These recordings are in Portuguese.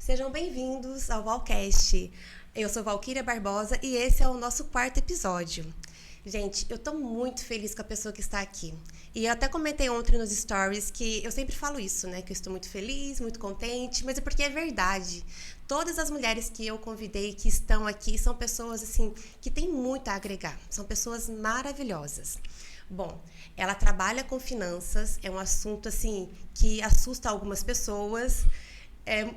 Sejam bem-vindos ao Valcast. Eu sou Valquíria Barbosa e esse é o nosso quarto episódio. Gente, eu tô muito feliz com a pessoa que está aqui. E eu até comentei ontem nos stories que eu sempre falo isso, né? Que eu estou muito feliz, muito contente, mas é porque é verdade. Todas as mulheres que eu convidei que estão aqui são pessoas, assim, que têm muito a agregar. São pessoas maravilhosas. Bom, ela trabalha com finanças, é um assunto, assim, que assusta algumas pessoas.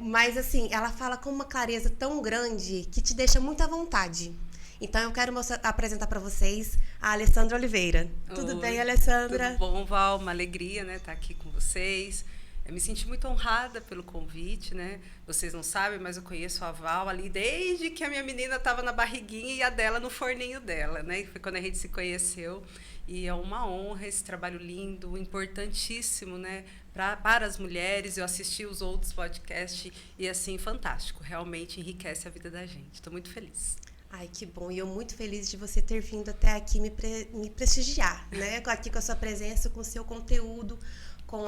Mas, assim, ela fala com uma clareza tão grande que te deixa muito à vontade. Então, eu quero apresentar para vocês a Alessandra Oliveira. Tudo bem, Alessandra? Tudo bom, Val? Uma alegria, né, estar aqui com vocês. Eu me senti muito honrada pelo convite, né? Vocês não sabem, mas eu conheço a Val ali desde que a minha menina estava na barriguinha e a dela no forninho dela, né? Foi quando a gente se conheceu. E é uma honra esse trabalho lindo, importantíssimo, né? Para as mulheres. Eu assisti os outros podcasts e, assim, fantástico. Realmente enriquece a vida da gente. Estou muito feliz. Ai, que bom. E eu muito feliz de você ter vindo até aqui me prestigiar, né? Aqui com a sua presença, com o seu conteúdo, com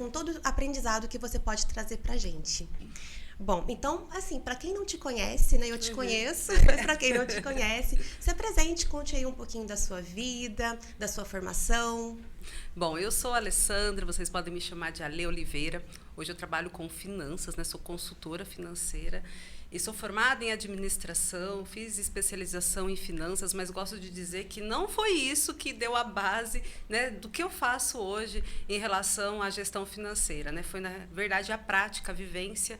todo o aprendizado que você pode trazer pra gente. Bom, então, assim, para quem não te conhece, né? Eu te conheço, mas para quem não te conhece, se apresente, conte aí um pouquinho da sua vida, da sua formação. Bom, eu sou a Alessandra, vocês podem me chamar de Ale Oliveira. Hoje eu trabalho com finanças, né? Sou consultora financeira e sou formada em administração, fiz especialização em finanças, mas gosto de dizer que não foi isso que deu a base, né, do que eu faço hoje em relação à gestão financeira, né? Foi, na verdade, a prática, a vivência.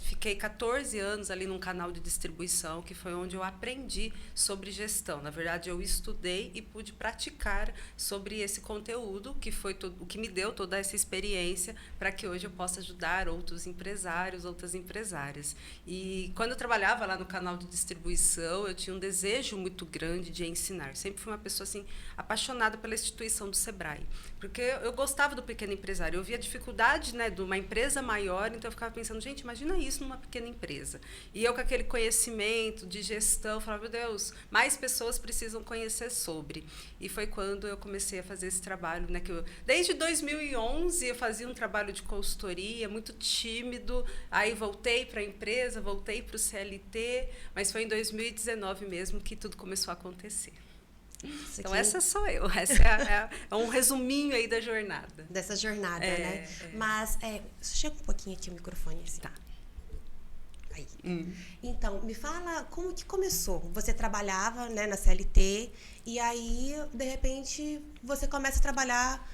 Fiquei 14 anos ali num canal de distribuição, que foi onde eu aprendi sobre gestão. Na verdade, eu estudei e pude praticar sobre esse conteúdo, que foi o que me deu toda essa experiência para que hoje eu possa ajudar outros empresários, outras empresárias. E quando eu trabalhava lá no canal de distribuição, eu tinha um desejo muito grande de ensinar. Sempre fui uma pessoa assim apaixonada pela instituição do Sebrae, porque eu gostava do pequeno empresário. Eu via a dificuldade, né, de uma empresa maior, então eu ficava pensando, gente, imagina isso numa pequena empresa. E eu com aquele conhecimento de gestão, falava, meu Deus, mais pessoas precisam conhecer sobre. E foi quando eu comecei a fazer esse trabalho, né, desde 2011 eu fazia um trabalho de consultoria, muito tímido, aí voltei para a empresa, voltei para o CLT, mas foi em 2019 mesmo que tudo começou a acontecer. Então, essa sou eu. Essa é um resuminho aí da jornada. Dessa jornada, né? Mas, chega um pouquinho aqui o microfone, assim. Tá. Aí. Então, me fala como que começou. Você trabalhava, né, na CLT e aí, de repente, você começa a trabalhar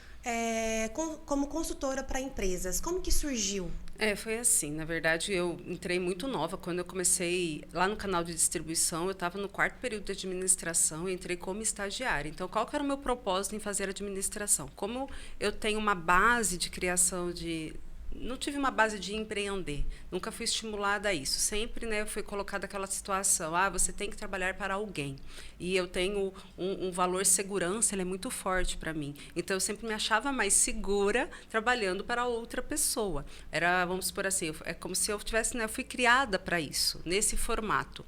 como consultora para empresas. Como que surgiu? Foi assim. Na verdade, eu entrei muito nova. Quando eu comecei lá no canal de distribuição, eu estava no 4º período de administração e entrei como estagiária. Então, qual que era o meu propósito em fazer administração? Como eu tenho uma base de criação de... Não tive uma base de empreender, nunca fui estimulada a isso. Sempre, né, foi colocada aquela situação, você tem que trabalhar para alguém. E eu tenho um valor segurança, ele é muito forte para mim. Então, eu sempre me achava mais segura trabalhando para outra pessoa. Era, vamos supor assim, é como se eu tivesse, né, eu fui criada para isso, nesse formato.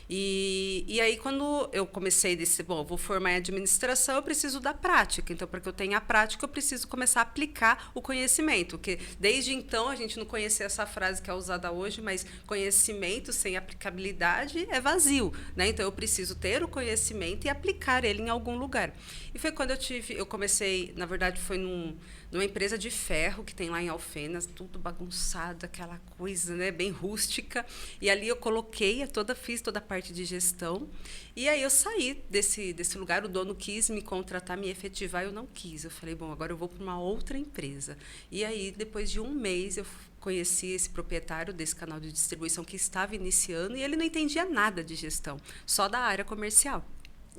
E aí, quando eu comecei eu vou formar em administração, eu preciso da prática. Então, para que eu tenha a prática, eu preciso começar a aplicar o conhecimento, que desde então, a gente não conhecia essa frase que é usada hoje, mas conhecimento sem aplicabilidade é vazio, né? Então, eu preciso ter o conhecimento e aplicar ele em algum lugar. E foi quando eu comecei, na verdade, foi numa empresa de ferro que tem lá em Alfenas, tudo bagunçado, aquela coisa, né, bem rústica. E ali eu fiz toda a parte de gestão. E aí eu saí desse lugar, o dono quis me contratar, me efetivar, eu não quis. Eu falei, bom, agora eu vou para uma outra empresa. E aí, depois de um mês, eu conheci esse proprietário desse canal de distribuição que estava iniciando e ele não entendia nada de gestão, só da área comercial.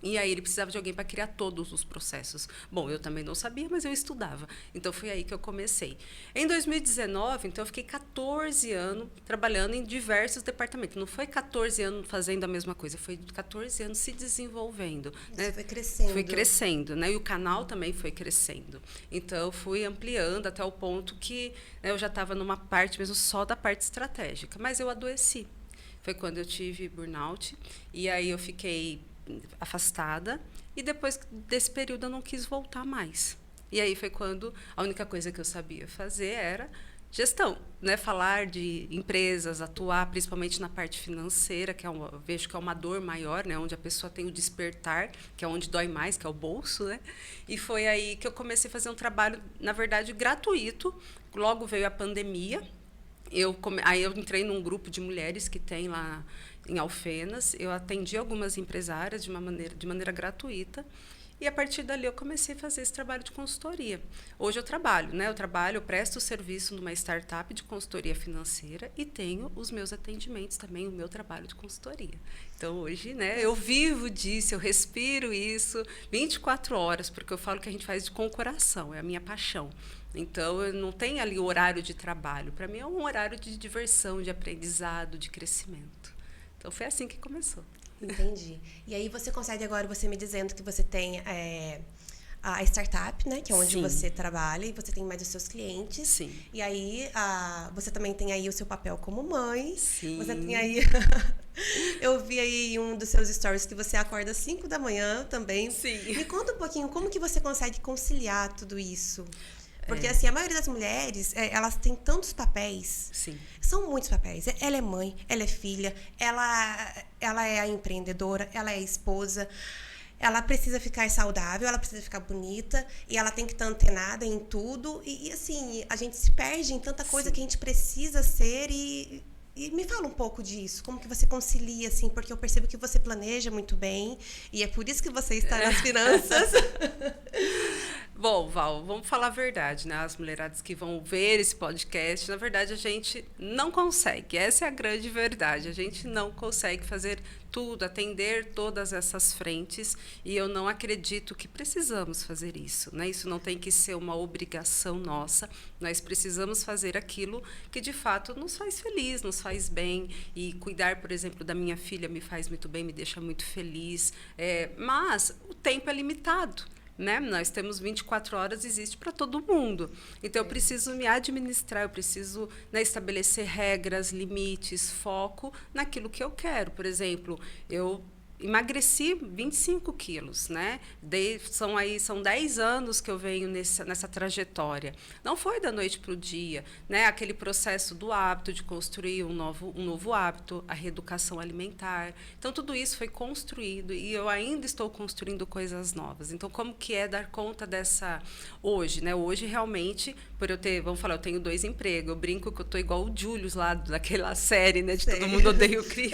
E aí ele precisava de alguém para criar todos os processos. Bom, eu também não sabia, mas eu estudava. Então, foi aí que eu comecei. Em 2019, então, eu fiquei 14 anos trabalhando em diversos departamentos. Não foi 14 anos fazendo a mesma coisa, foi 14 anos se desenvolvendo. Você foi crescendo. Fui crescendo, né? E o canal também foi crescendo. Então, eu fui ampliando até o ponto que, né, eu já estava numa parte mesmo só da parte estratégica. Mas eu adoeci. Foi quando eu tive burnout. E aí eu fiquei afastada e depois desse período eu não quis voltar mais. E aí foi quando a única coisa que eu sabia fazer era gestão, né? Falar de empresas, atuar principalmente na parte financeira, que eu vejo que é uma dor maior, né? Onde a pessoa tem o despertar, que é onde dói mais, que é o bolso, né? E foi aí que eu comecei a fazer um trabalho, na verdade, gratuito. Logo veio a pandemia. Aí eu entrei num grupo de mulheres que tem lá em Alfenas. Eu atendi algumas empresárias de maneira gratuita. E a partir dali eu comecei a fazer esse trabalho de consultoria. Hoje eu trabalho, né? Eu presto serviço numa startup de consultoria financeira e tenho os meus atendimentos também, o meu trabalho de consultoria. Então hoje, né, eu vivo disso, eu respiro isso 24 horas, porque eu falo que a gente faz com o coração, é a minha paixão. Então, eu não tenho ali o horário de trabalho. Para mim, é um horário de diversão, de aprendizado, de crescimento. Então, foi assim que começou. Entendi. E aí, você consegue agora, você me dizendo que você tem a startup, né? Que é onde Sim. você trabalha e você tem mais os seus clientes. Sim. E aí, você também tem aí o seu papel como mãe. Sim. Você tem aí... Eu vi aí em um dos seus stories que você acorda às 5 da manhã também. Sim. Me conta um pouquinho, como que você consegue conciliar tudo isso? Porque, assim, a maioria das mulheres, elas têm tantos papéis. Sim. São muitos papéis. Ela é mãe, ela é filha, ela é a empreendedora, ela é a esposa. Ela precisa ficar saudável, ela precisa ficar bonita. E ela tem que estar antenada em tudo. E assim, a gente se perde em tanta coisa que a gente precisa ser E me fala um pouco disso, como que você concilia, assim, porque eu percebo que você planeja muito bem e é por isso que você está nas finanças. Bom, Val, vamos falar a verdade, né? As mulheradas que vão ver esse podcast, na verdade, a gente não consegue. Essa é a grande verdade. A gente não consegue fazer tudo, atender todas essas frentes, e eu não acredito que precisamos fazer isso, né? Isso não tem que ser uma obrigação nossa. Nós precisamos fazer aquilo que, de fato, nos faz feliz, nos faz bem, e cuidar, por exemplo, da minha filha me faz muito bem, me deixa muito feliz, mas o tempo é limitado. Né? Nós temos 24 horas, existe para todo mundo. Então, eu preciso me administrar, eu preciso, né, estabelecer regras, limites, foco naquilo que eu quero. Por exemplo, eu emagreci 25 quilos, né? São 10 anos que eu venho nessa trajetória. Não foi da noite para o dia, né? Aquele processo do hábito, de construir um novo hábito, a reeducação alimentar. Então, tudo isso foi construído e eu ainda estou construindo coisas novas. Então, como que é dar conta dessa hoje, né? Hoje, realmente, por eu ter, vamos falar, eu tenho 2 empregos. Eu brinco que eu estou igual o Julius lá daquela série, né? De Sei. Todo Mundo Odeia o Chris.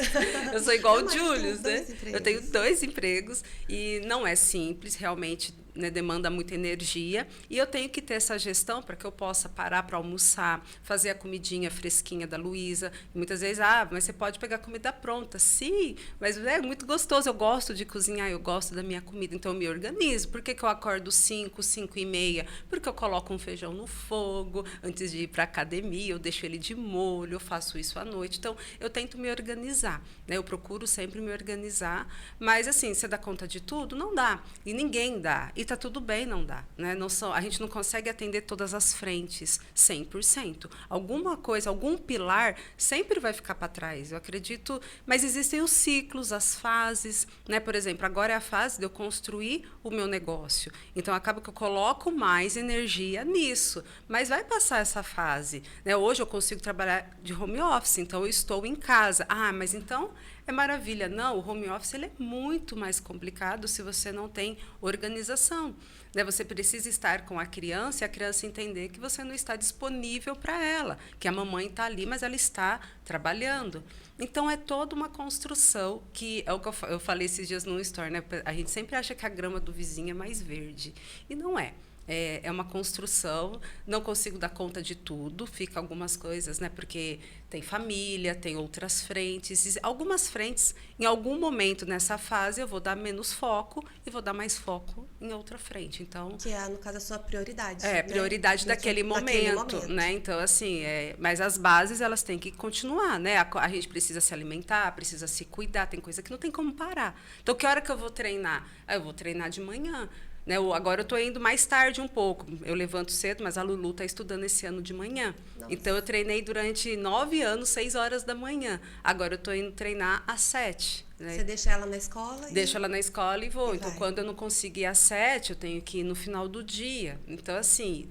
Eu sou igual o Mas Julius, tem né? Eu tenho 2 empregos e não é simples, realmente, né, demanda muita energia. E eu tenho que ter essa gestão para que eu possa parar para almoçar, fazer a comidinha fresquinha da Luísa. Muitas vezes, mas você pode pegar comida pronta. Sim, mas é muito gostoso. Eu gosto de cozinhar, eu gosto da minha comida, então eu me organizo. Por que eu acordo 5, 5:30? Porque eu coloco um feijão no fogo antes de ir para a academia, eu deixo ele de molho, eu faço isso à noite. Então, eu tento me organizar, né? Eu procuro sempre me organizar, mas assim, você dá conta de tudo? Não dá. E ninguém dá. E tá tudo bem não dá, né? A gente não consegue atender todas as frentes 100%. Alguma coisa, algum pilar sempre vai ficar para trás, eu acredito, mas existem os ciclos, as fases, né? Por exemplo, agora é a fase de eu construir o meu negócio. Então, acaba que eu coloco mais energia nisso, mas vai passar essa fase, né? Hoje eu consigo trabalhar de home office, então eu estou em casa. Mas então é maravilha. Não, o home office ele é muito mais complicado se você não tem organização, né? Você precisa estar com a criança e a criança entender que você não está disponível para ela, que a mamãe está ali, mas ela está trabalhando. Então, é toda uma construção que é o que eu falei esses dias no story, né? A gente sempre acha que a grama do vizinho é mais verde, e não é. É uma construção, não consigo dar conta de tudo, fica algumas coisas, né? Porque tem família, tem outras frentes. Algumas frentes, em algum momento nessa fase, eu vou dar menos foco e vou dar mais foco em outra frente. Então, que é, no caso, a sua prioridade. É, prioridade né? daquele momento, né? Então, assim, mas as bases, elas têm que continuar, né? A gente precisa se alimentar, precisa se cuidar, tem coisa que não tem como parar. Então, que hora que eu vou treinar? Eu vou treinar de manhã. Né? Agora eu estou indo mais tarde um pouco. Eu levanto cedo, mas a Lulu está estudando esse ano de manhã. Nossa. Então, eu treinei durante 9 anos, 6 horas da manhã. Agora eu estou indo treinar às 7. Né? Você deixa ela na escola? Deixo ela na escola e vou. E então, vai. quando eu não conseguir às 7, eu tenho que ir no final do dia. Então, assim,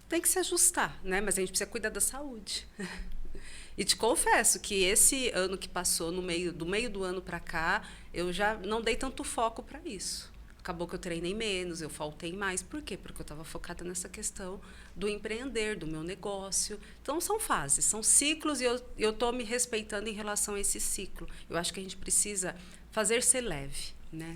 tem que se ajustar, né? Mas a gente precisa cuidar da saúde. E te confesso que esse ano que passou, do meio do ano para cá, eu já não dei tanto foco para isso. Acabou que eu treinei menos, eu faltei mais. Por quê? Porque eu estava focada nessa questão do empreender, do meu negócio. Então, são fases, são ciclos, e eu estou me respeitando em relação a esse ciclo. Eu acho que a gente precisa fazer ser leve, né?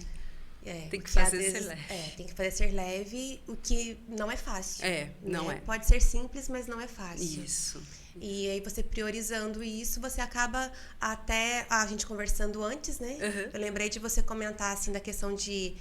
Tem que fazer ser leve. Tem que fazer ser leve, o que não é fácil. Não né? é. Pode ser simples, mas não é fácil. Isso. E aí você priorizando isso, você acaba até a gente conversando antes, né? Uhum. Eu lembrei de você comentar assim da questão de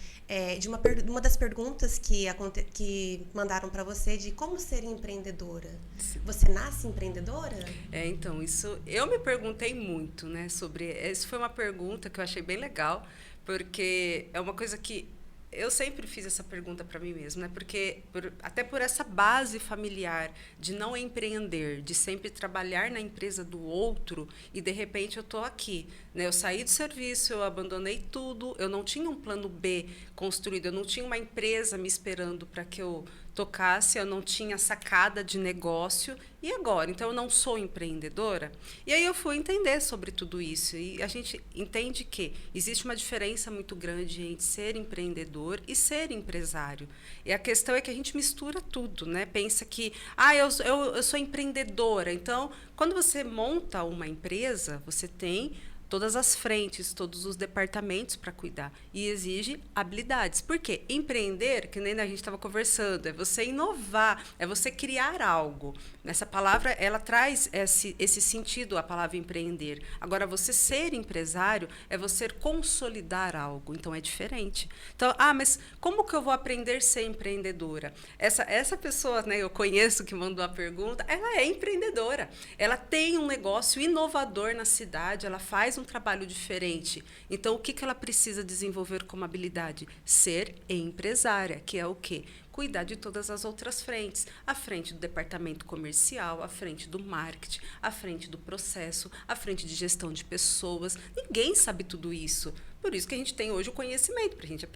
uma das perguntas que mandaram para você de como ser empreendedora. Sim. Você nasce empreendedora? Então isso eu me perguntei muito, né? Sobre isso foi uma pergunta que eu achei bem legal, porque é uma coisa que eu sempre fiz essa pergunta para mim mesma, né? Porque até por essa base familiar de não empreender, de sempre trabalhar na empresa do outro, e de repente eu estou aqui, né? Eu saí do serviço, eu abandonei tudo, eu não tinha um plano B construído, eu não tinha uma empresa me esperando para que eu tocasse, eu não tinha sacada de negócio. E agora? Então, eu não sou empreendedora? E aí eu fui entender sobre tudo isso. E a gente entende que existe uma diferença muito grande entre ser empreendedor e ser empresário. E a questão é que a gente mistura tudo, né? Pensa que, eu sou empreendedora. Então, quando você monta uma empresa, você tem todas as frentes, todos os departamentos para cuidar. E exige habilidades. Por quê? Empreender, que nem a gente estava conversando, é você inovar, é você criar algo. Essa palavra, ela traz esse sentido, a palavra empreender. Agora, você ser empresário é você consolidar algo. Então, é diferente. Então, mas como que eu vou aprender a ser empreendedora? Essa pessoa, né, eu conheço, que mandou a pergunta, ela é empreendedora. Ela tem um negócio inovador na cidade, ela faz um trabalho diferente. Então, o que ela precisa desenvolver como habilidade? Ser empresária, que é o quê? Cuidar de todas as outras frentes. À frente do departamento comercial, à frente do marketing, à frente do processo, à frente de gestão de pessoas. Ninguém sabe tudo isso. Por isso que a gente tem hoje o conhecimento, para a gente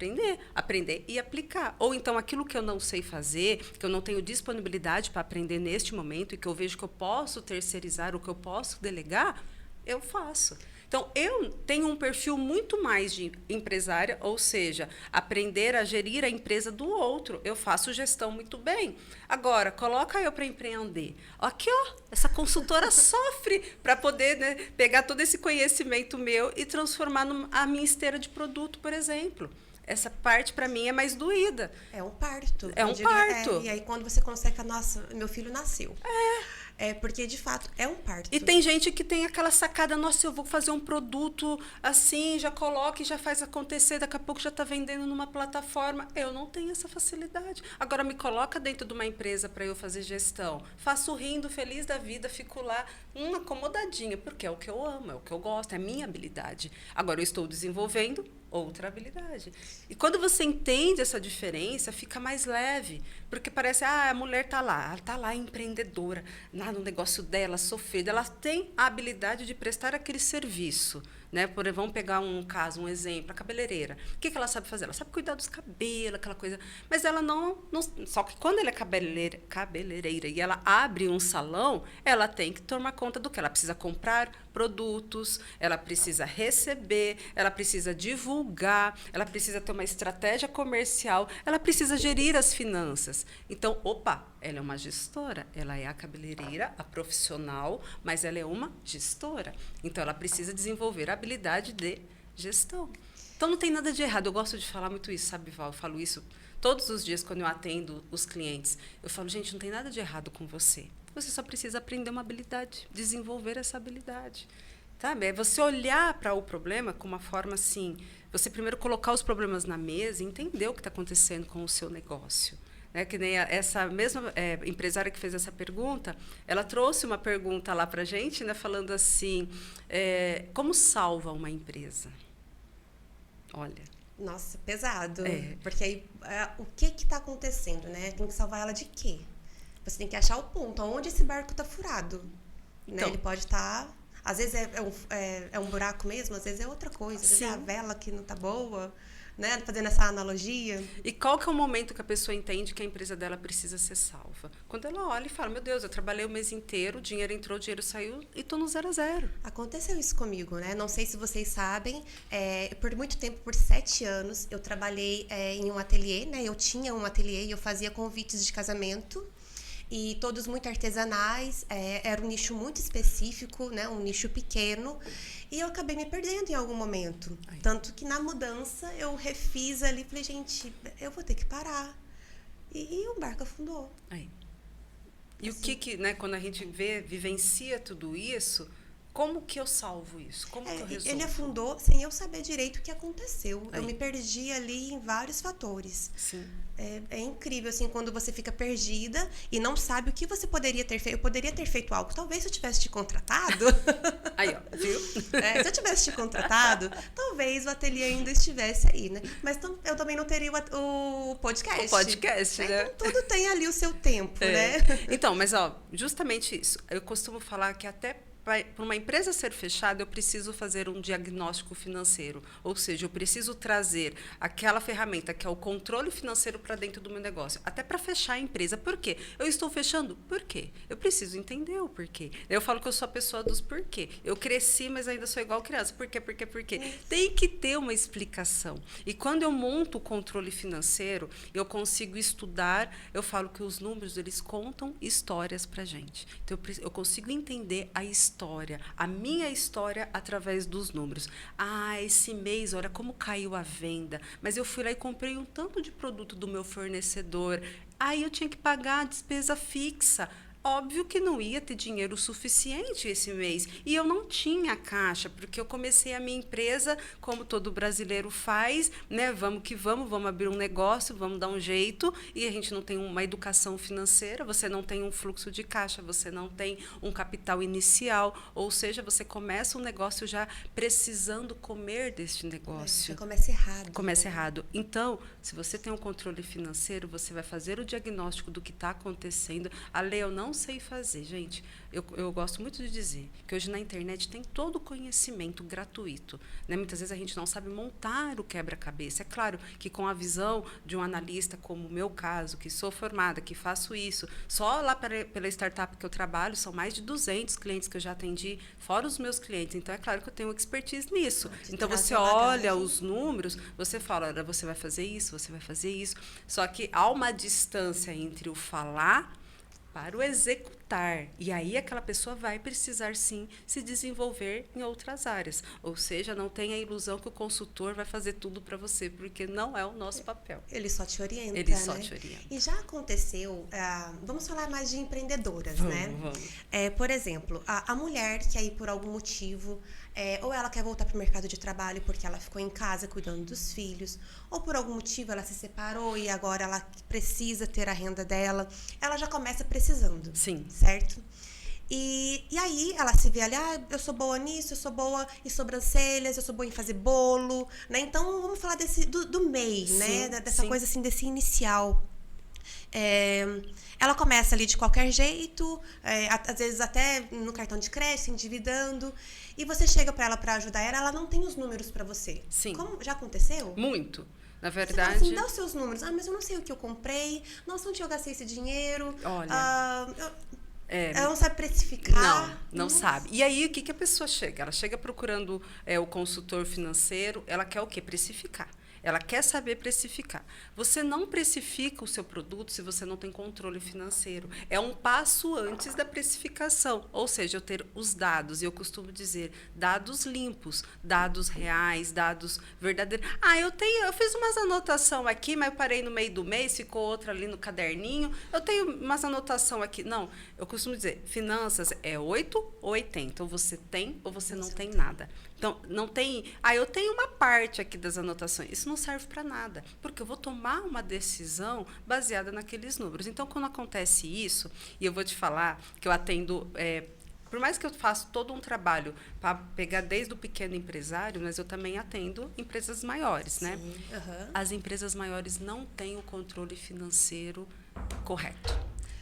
aprender e aplicar. Ou então, aquilo que eu não sei fazer, que eu não tenho disponibilidade para aprender neste momento e que eu vejo que eu posso terceirizar ou que eu posso delegar, eu faço. Então, eu tenho um perfil muito mais de empresária, ou seja, aprender a gerir a empresa do outro. Eu faço gestão muito bem. Agora, coloca eu para empreender. Aqui, essa consultora sofre para poder, né, pegar todo esse conhecimento meu e transformar a minha esteira de produto, por exemplo. Essa parte, para mim, é mais doída. É um parto. É um parto. E aí, quando você consegue, meu filho nasceu. Porque, de fato, é um parto. E tem gente que tem aquela sacada, nossa, eu vou fazer um produto assim, já coloca e já faz acontecer, daqui a pouco já está vendendo numa plataforma. Eu não tenho essa facilidade. Agora, me coloca dentro de uma empresa para eu fazer gestão. Faço rindo, feliz da vida, fico lá, acomodadinha, porque é o que eu amo, é o que eu gosto, é a minha habilidade. Agora, eu estou desenvolvendo outra habilidade. E quando você entende essa diferença, fica mais leve. Porque parece, a mulher ela está lá empreendedora, lá no negócio dela, sofrida. Ela tem a habilidade de prestar aquele serviço. Né? Vamos pegar um exemplo, a cabeleireira. O que ela sabe fazer? Ela sabe cuidar dos cabelos, aquela coisa. Mas ela não... Só que quando ela é cabeleireira e ela abre um salão, ela tem que tomar conta do que? Ela precisa comprar produtos, ela precisa receber, ela precisa divulgar, ela precisa ter uma estratégia comercial, ela precisa gerir as finanças. Então, ela é uma gestora, ela é a cabeleireira, a profissional, mas ela é uma gestora. Então, ela precisa desenvolver a habilidade de gestão. Então, não tem nada de errado. Eu gosto de falar muito isso, sabe, Val? Eu falo isso todos os dias quando eu atendo os clientes. Eu falo, gente, não tem nada de errado com você. Você só precisa aprender uma habilidade, desenvolver essa habilidade. Sabe? É você olhar para o problema com uma forma assim, você primeiro colocar os problemas na mesa e entender o que está acontecendo com o seu negócio. Que nem essa mesma empresária que fez essa pergunta, ela trouxe uma pergunta lá para a gente, né, falando assim, como salva uma empresa? Olha. Nossa, pesado. Porque aí, o que está acontecendo? Né? Tem que salvar ela de quê? Você tem que achar o ponto, onde esse barco está furado. Né? Então, ele pode estar... Às vezes é um buraco mesmo, às vezes é outra coisa. Às vezes é a vela que não está boa. né? Fazendo essa analogia. E qual que é o momento que a pessoa entende que a empresa dela precisa ser salva? Quando ela olha e fala, meu Deus, eu trabalhei o mês inteiro, o dinheiro entrou, o dinheiro saiu e estou no 0 a 0. Aconteceu isso comigo, né? Não sei se vocês sabem, por muito tempo, por 7 anos, eu trabalhei em um ateliê, né? Eu tinha um ateliê e eu fazia convites de casamento. E todos muito artesanais, era um nicho muito específico, né? Um nicho pequeno. E eu acabei me perdendo em algum momento. Ai. Tanto que na mudança eu refiz ali, falei, gente, eu vou ter que parar. E o barco afundou. Aí. E Assim. o que, né, quando a gente vivencia tudo isso, como que eu salvo isso? Como que eu resolvo? Ele afundou sem eu saber direito o que aconteceu. Aí. Eu me perdi ali em vários fatores. Sim. É incrível, assim, quando você fica perdida e não sabe o que você poderia ter feito. Eu poderia ter feito algo. Talvez se eu tivesse te contratado... Aí, ó, viu? Se eu tivesse te contratado, talvez o ateliê ainda estivesse aí, né? Mas eu também não teria o podcast. O podcast, né? Então, tudo tem ali o seu tempo, né? Então, mas, ó, justamente isso. Eu costumo falar que até para uma empresa ser fechada, eu preciso fazer um diagnóstico financeiro. Ou seja, eu preciso trazer aquela ferramenta que é o controle financeiro para dentro do meu negócio. Até para fechar a empresa. Por quê? Eu estou fechando? Por quê? Eu preciso entender o porquê. Eu falo que eu sou a pessoa dos porquê. Eu cresci, mas ainda sou igual criança. Por quê? Por quê? Por quê? Tem que ter uma explicação. E quando eu monto o controle financeiro, eu consigo estudar, eu falo que os números, eles contam histórias para gente. Então, eu consigo entender a história, a minha história através dos números. Ah, esse mês, olha como caiu a venda, mas eu fui lá e comprei um tanto de produto do meu fornecedor, aí eu tinha que pagar a despesa fixa. Óbvio que não ia ter dinheiro suficiente esse mês. E eu não tinha caixa, porque eu comecei a minha empresa, como todo brasileiro faz, né? Vamos que vamos abrir um negócio, vamos dar um jeito. E a gente não tem uma educação financeira, você não tem um fluxo de caixa, você não tem um capital inicial. Ou seja, você começa um negócio já precisando comer deste negócio. Você começa errado. Começa errado. Então, se você tem um controle financeiro, você vai fazer o diagnóstico do que está acontecendo. A lei eu não sei fazer, gente. Eu gosto muito de dizer que hoje na internet tem todo o conhecimento gratuito, né? Muitas vezes a gente não sabe montar o quebra-cabeça. É claro que com a visão de um analista, como o meu caso, que sou formada, que faço isso, só lá pela startup que eu trabalho, são mais de 200 clientes que eu já atendi, fora os meus clientes. Então, é claro que eu tenho expertise nisso. Então, você olha os números, você fala, olha, você vai fazer isso, você vai fazer isso. Só que há uma distância entre o falar para o executar. E aí aquela pessoa vai precisar, sim, se desenvolver em outras áreas. Ou seja, não tenha a ilusão que o consultor vai fazer tudo para você, porque não é o nosso papel. Ele só te orienta, Ele só né? te orienta. E já aconteceu, vamos falar mais de empreendedoras, né? Vamos. Por exemplo, a mulher que aí por algum motivo, ou ela quer voltar para o mercado de trabalho porque ela ficou em casa cuidando dos filhos, ou por algum motivo ela se separou e agora ela precisa ter a renda dela, ela já começa precisando. Sim. Certo? E aí ela se vê ali, eu sou boa nisso, eu sou boa em sobrancelhas, eu sou boa em fazer bolo, né? Então, vamos falar do MEI, Sim, né? Dessa sim. coisa assim, desse inicial. Ela começa ali de qualquer jeito, às vezes até no cartão de crédito, se endividando, e você chega para ela para ajudar ela não tem os números para você. Sim. Já aconteceu? Muito. Na Você fala verdade... assim, dá os seus números. Mas eu não sei o que eu comprei, nossa, onde eu gastei esse dinheiro. Olha... Ela não sabe precificar. Não sabe. E aí, o que a pessoa chega? Ela chega procurando o consultor financeiro, ela quer o quê? Precificar. Ela quer saber precificar. Você não precifica o seu produto se você não tem controle financeiro. É um passo antes da precificação. Ou seja, eu ter os dados. E eu costumo dizer, dados limpos, dados reais, dados verdadeiros. Eu fiz umas anotações aqui, mas eu parei no meio do mês, ficou outra ali no caderninho. Eu tenho umas anotações aqui. Não, eu costumo dizer, finanças é 8 ou 80. Ou você tem ou você não tem nada. Então, não tem... eu tenho uma parte aqui das anotações. Isso não serve para nada, porque eu vou tomar uma decisão baseada naqueles números. Então, quando acontece isso, e eu vou te falar que eu atendo... por mais que eu faça todo um trabalho para pegar desde o pequeno empresário, mas eu também atendo empresas maiores, Sim. né? Uhum. As empresas maiores não têm o controle financeiro correto.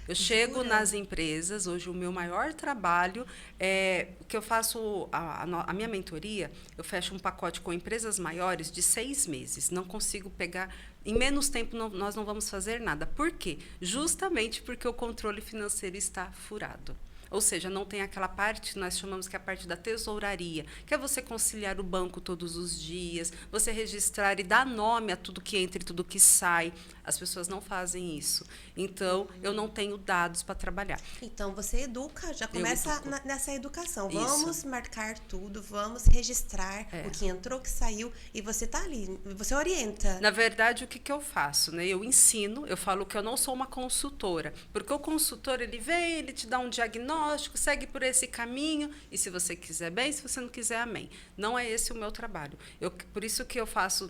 Eu chego Jura? nas empresas, hoje o meu maior trabalho é que eu faço a minha mentoria, eu fecho um pacote com empresas maiores de 6 meses. Não consigo pegar. Em menos tempo, nós não vamos fazer nada. Por quê? Justamente porque o controle financeiro está furado. Ou seja, não tem aquela parte, nós chamamos que é a parte da tesouraria, que é você conciliar o banco todos os dias, você registrar e dar nome a tudo que entra e tudo que sai. As pessoas não fazem isso. Então, eu não tenho dados para trabalhar. Então, você educa, já começa nessa educação. Isso. Vamos marcar tudo, vamos registrar o que entrou, o que saiu, e você tá ali, você orienta. Na verdade, o que eu faço? Né? Eu ensino, eu falo que eu não sou uma consultora, porque o consultor, ele vem, ele te dá um diagnóstico, segue por esse caminho, e se você quiser bem, se você não quiser, amém. Não é esse o meu trabalho. Por isso que eu faço,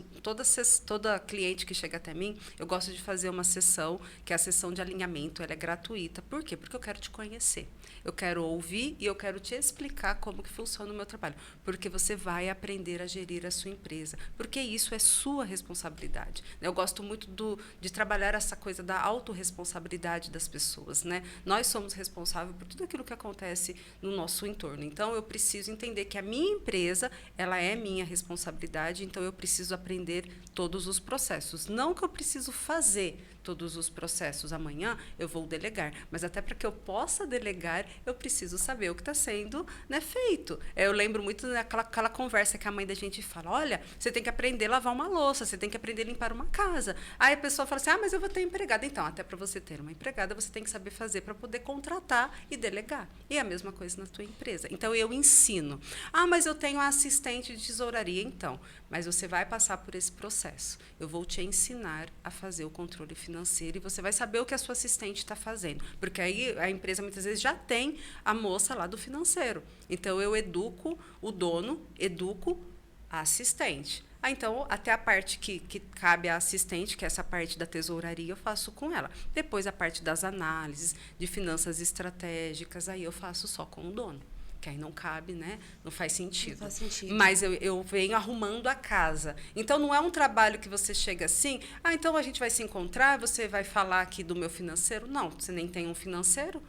toda cliente que chega até mim, eu gosto de fazer uma sessão, que é a sessão de alinhamento, ela é gratuita. Por quê? Porque eu quero te conhecer. Eu quero ouvir e eu quero te explicar como que funciona o meu trabalho. Porque você vai aprender a gerir a sua empresa. Porque isso é sua responsabilidade. Eu gosto muito de trabalhar essa coisa da autorresponsabilidade das pessoas. Né? Nós somos responsáveis por tudo aquilo que acontece no nosso entorno. Então, eu preciso entender que a minha empresa, ela é minha responsabilidade, então eu preciso aprender todos os processos. Não que eu preciso fazer todos os processos amanhã, eu vou delegar. Mas até para que eu possa delegar, eu preciso saber o que está sendo, né, feito. Eu lembro muito daquela conversa que a mãe da gente fala, olha, você tem que aprender a lavar uma louça, você tem que aprender a limpar uma casa. Aí a pessoa fala assim, mas eu vou ter empregada. Então, até para você ter uma empregada, você tem que saber fazer para poder contratar e delegar. E é a mesma coisa na tua empresa. Então, eu ensino. Mas eu tenho a assistente de tesouraria, então. Mas você vai passar por esse processo. Eu vou te ensinar a fazer o controle financeiro e você vai saber o que a sua assistente está fazendo. Porque aí a empresa muitas vezes já tem a moça lá do financeiro. Então, eu educo o dono, educo a assistente. Então, até a parte que cabe à assistente, que é essa parte da tesouraria, eu faço com ela. Depois, a parte das análises, de finanças estratégicas, aí eu faço só com o dono. Que aí não cabe, né? Não faz sentido. Não faz sentido. Mas eu venho arrumando a casa. Então, não é um trabalho que você chega assim, então a gente vai se encontrar, você vai falar aqui do meu financeiro. Não, você nem tem um financeiro.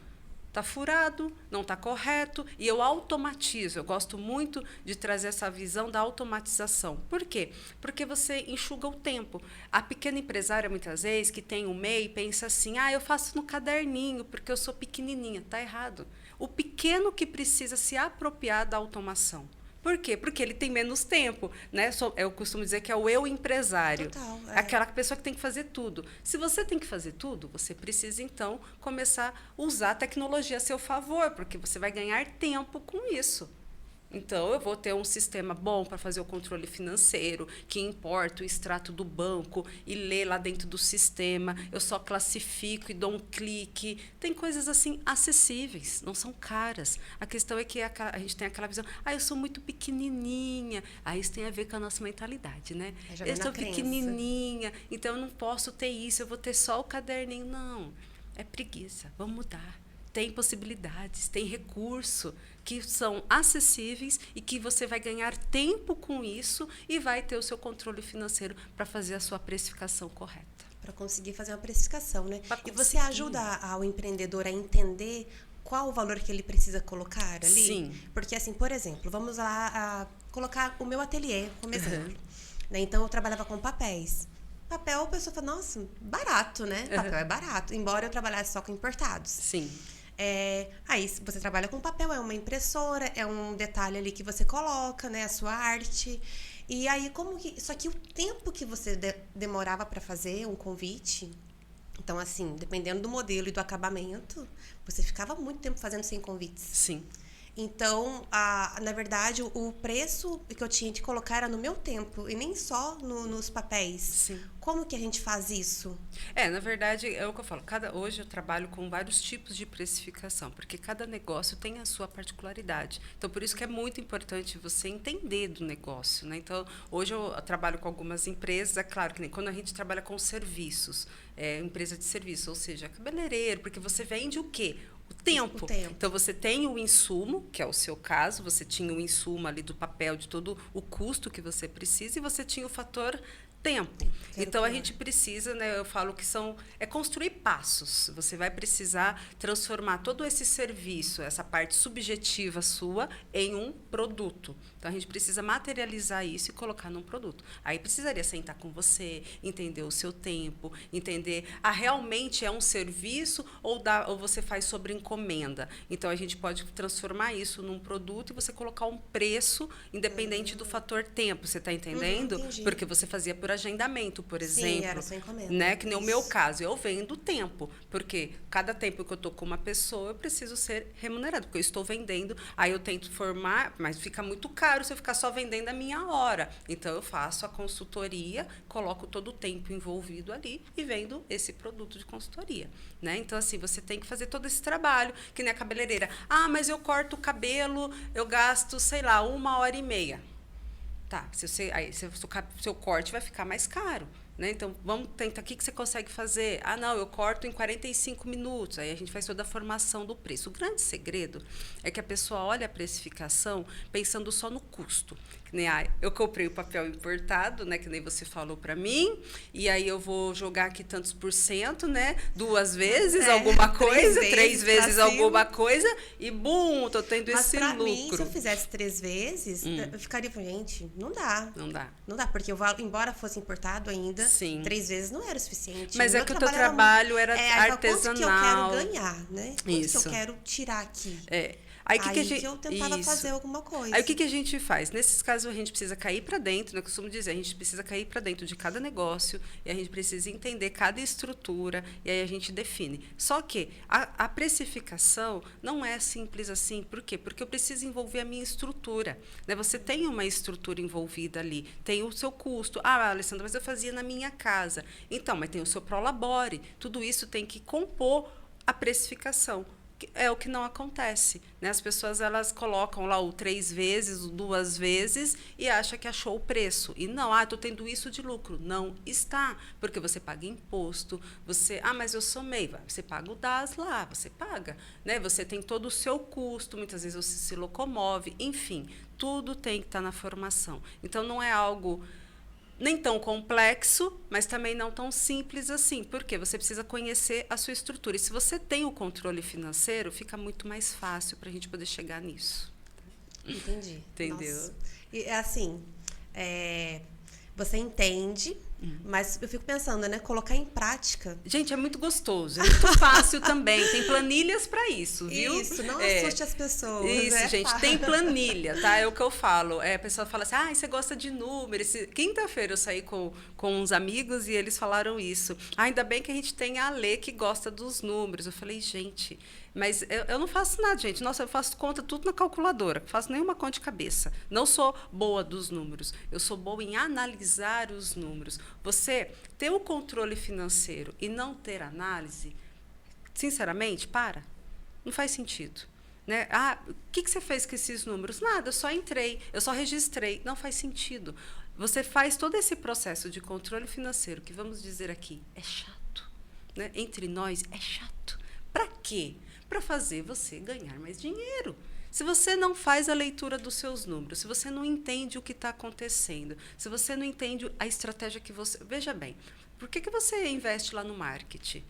Está furado, não está correto, e eu automatizo. Eu gosto muito de trazer essa visão da automatização. Por quê? Porque você enxuga o tempo. A pequena empresária, muitas vezes, que tem um MEI, pensa assim, eu faço no caderninho, porque eu sou pequenininha. Está errado. O pequeno que precisa se apropriar da automação. Por quê? Porque ele tem menos tempo, né? Eu costumo dizer que é o eu empresário. Total, Aquela pessoa que tem que fazer tudo. Se você tem que fazer tudo, você precisa, então, começar a usar a tecnologia a seu favor, porque você vai ganhar tempo com isso. Então, eu vou ter um sistema bom para fazer o controle financeiro, que importa o extrato do banco e lê lá dentro do sistema. Eu só classifico e dou um clique. Tem coisas assim acessíveis, não são caras. A questão é que a gente tem aquela visão, eu sou muito pequenininha. Isso tem a ver com a nossa mentalidade, né? Eu sou pequenininha, então eu não posso ter isso, eu vou ter só o caderninho. Não, é preguiça, vamos mudar. Tem possibilidades, tem recurso que são acessíveis e que você vai ganhar tempo com isso e vai ter o seu controle financeiro para fazer a sua precificação correta. Para conseguir fazer uma precificação, né? E você ajuda ao empreendedor a entender qual o valor que ele precisa colocar ali? Sim. Porque, assim, por exemplo, vamos lá colocar o meu ateliê como exemplo. Né? Então, eu trabalhava com papéis. Papel, a pessoa fala, nossa, barato, né? Papel é barato, embora eu trabalhasse só com importados. Sim. Aí você trabalha com papel, é uma impressora, é um detalhe ali que você coloca, né, a sua arte. E aí, só que o tempo que você demorava para fazer um convite, então, assim, dependendo do modelo e do acabamento, você ficava muito tempo fazendo 100 convites. Sim. Então, na verdade, o preço que eu tinha que colocar era no meu tempo e nem só nos papéis. Sim. Como que a gente faz isso? Na verdade, é o que eu falo. Hoje eu trabalho com vários tipos de precificação, porque cada negócio tem a sua particularidade. Então, por isso que é muito importante você entender do negócio, né? Então, hoje eu trabalho com algumas empresas, é claro que nem quando a gente trabalha com serviços, empresa de serviço, ou seja, cabeleireiro, porque você vende o quê? O tempo. Então, você tem o insumo, que é o seu caso, você tinha o insumo ali do papel, de todo o custo que você precisa, e você tinha o fator tempo. Então, a gente precisa, né, eu falo que é construir passos. Você vai precisar transformar todo esse serviço, essa parte subjetiva sua, em um produto. Então, a gente precisa materializar isso e colocar num produto. Aí precisaria sentar com você, entender o seu tempo, entender, realmente é um serviço ou você faz sobre encomenda. Então, a gente pode transformar isso num produto e você colocar um preço independente do fator tempo. Você está entendendo? Porque você fazia por agendamento, por exemplo. Sim, era só encomenda. Né? Que nem o meu caso, eu vendo tempo, porque cada tempo que eu estou com uma pessoa, eu preciso ser remunerado, porque eu estou vendendo, aí eu tento formar, mas fica muito caro se eu ficar só vendendo a minha hora. Então, eu faço a consultoria, coloco todo o tempo envolvido ali e vendo esse produto de consultoria. Né? Então, assim, você tem que fazer todo esse trabalho, que nem a cabeleireira. Ah, mas eu corto o cabelo, eu gasto, sei lá, 1h30. Tá, aí seu corte vai ficar mais caro. Né? Então, vamos tentar, o que você consegue fazer? Ah, não, eu corto em 45 minutos. Aí a gente faz toda a formação do preço. O grande segredo é que a pessoa olha a precificação pensando só no custo. Que nem, eu comprei o papel importado, né, que nem você falou para mim, e aí eu vou jogar aqui tantos por cento, né, 2 vezes alguma coisa, 3 vezes alguma coisa, e bum, tô tendo esse lucro. Mas mim, se eu fizesse 3 vezes, eu ficaria com gente, não dá. Não dá, porque embora fosse importado ainda, sim, 3 vezes não era o suficiente. Mas é que o teu trabalho era artesanal. Quanto que eu quero ganhar, né? Quanto que eu quero tirar aqui. Aí que eu tentava fazer alguma coisa. Aí o que a gente faz? Nesses casos, a gente precisa cair para dentro, né? Eu costumo dizer, a gente precisa cair para dentro de cada negócio e a gente precisa entender cada estrutura e aí a gente define. Só que a precificação não é simples assim. Por quê? Porque eu preciso envolver a minha estrutura. Né? Você tem uma estrutura envolvida ali, tem o seu custo. Ah, Alessandra, mas eu fazia na minha casa. Então, mas tem o seu prolabore. Tudo isso tem que compor a precificação. É o que não acontece, né? As pessoas, elas colocam lá o 3 vezes, o 2 vezes e acham que achou o preço. E não, estou tendo isso de lucro. Não está, porque você paga imposto, mas eu somei. Você paga o DAS lá, você paga. Né? Você tem todo o seu custo, muitas vezes você se locomove, enfim, tudo tem que estar na formação. Então, não é algo nem tão complexo, mas também não tão simples assim. Porque você precisa conhecer a sua estrutura. E se você tem o controle financeiro, fica muito mais fácil para a gente poder chegar nisso. Entendi. Entendeu? Nossa. E assim, você entende, mas eu fico pensando, né? Colocar em prática. Gente, é muito gostoso, é muito fácil também. Tem planilhas para isso, viu? Isso, não assuste as pessoas. Isso, gente, tem planilha, tá? É o que eu falo. A pessoa fala assim, você gosta de números. Quinta-feira eu saí com uns amigos e eles falaram isso. Ainda bem que a gente tem a Lê que gosta dos números. Eu falei, gente, mas eu não faço nada, gente. Nossa, eu faço conta tudo na calculadora. Não faço nenhuma conta de cabeça. Não sou boa dos números. Eu sou boa em analisar os números. Você ter o controle financeiro e não ter análise, sinceramente, não faz sentido. Né? O que você fez com esses números? Nada, eu só entrei, eu só registrei. Não faz sentido. Você faz todo esse processo de controle financeiro, que vamos dizer aqui, é chato. Né? Entre nós, é chato. Para quê? Para fazer você ganhar mais dinheiro. Se você não faz a leitura dos seus números, se você não entende o que está acontecendo, se você não entende a estratégia que você... Veja bem, por que você investe lá no marketing?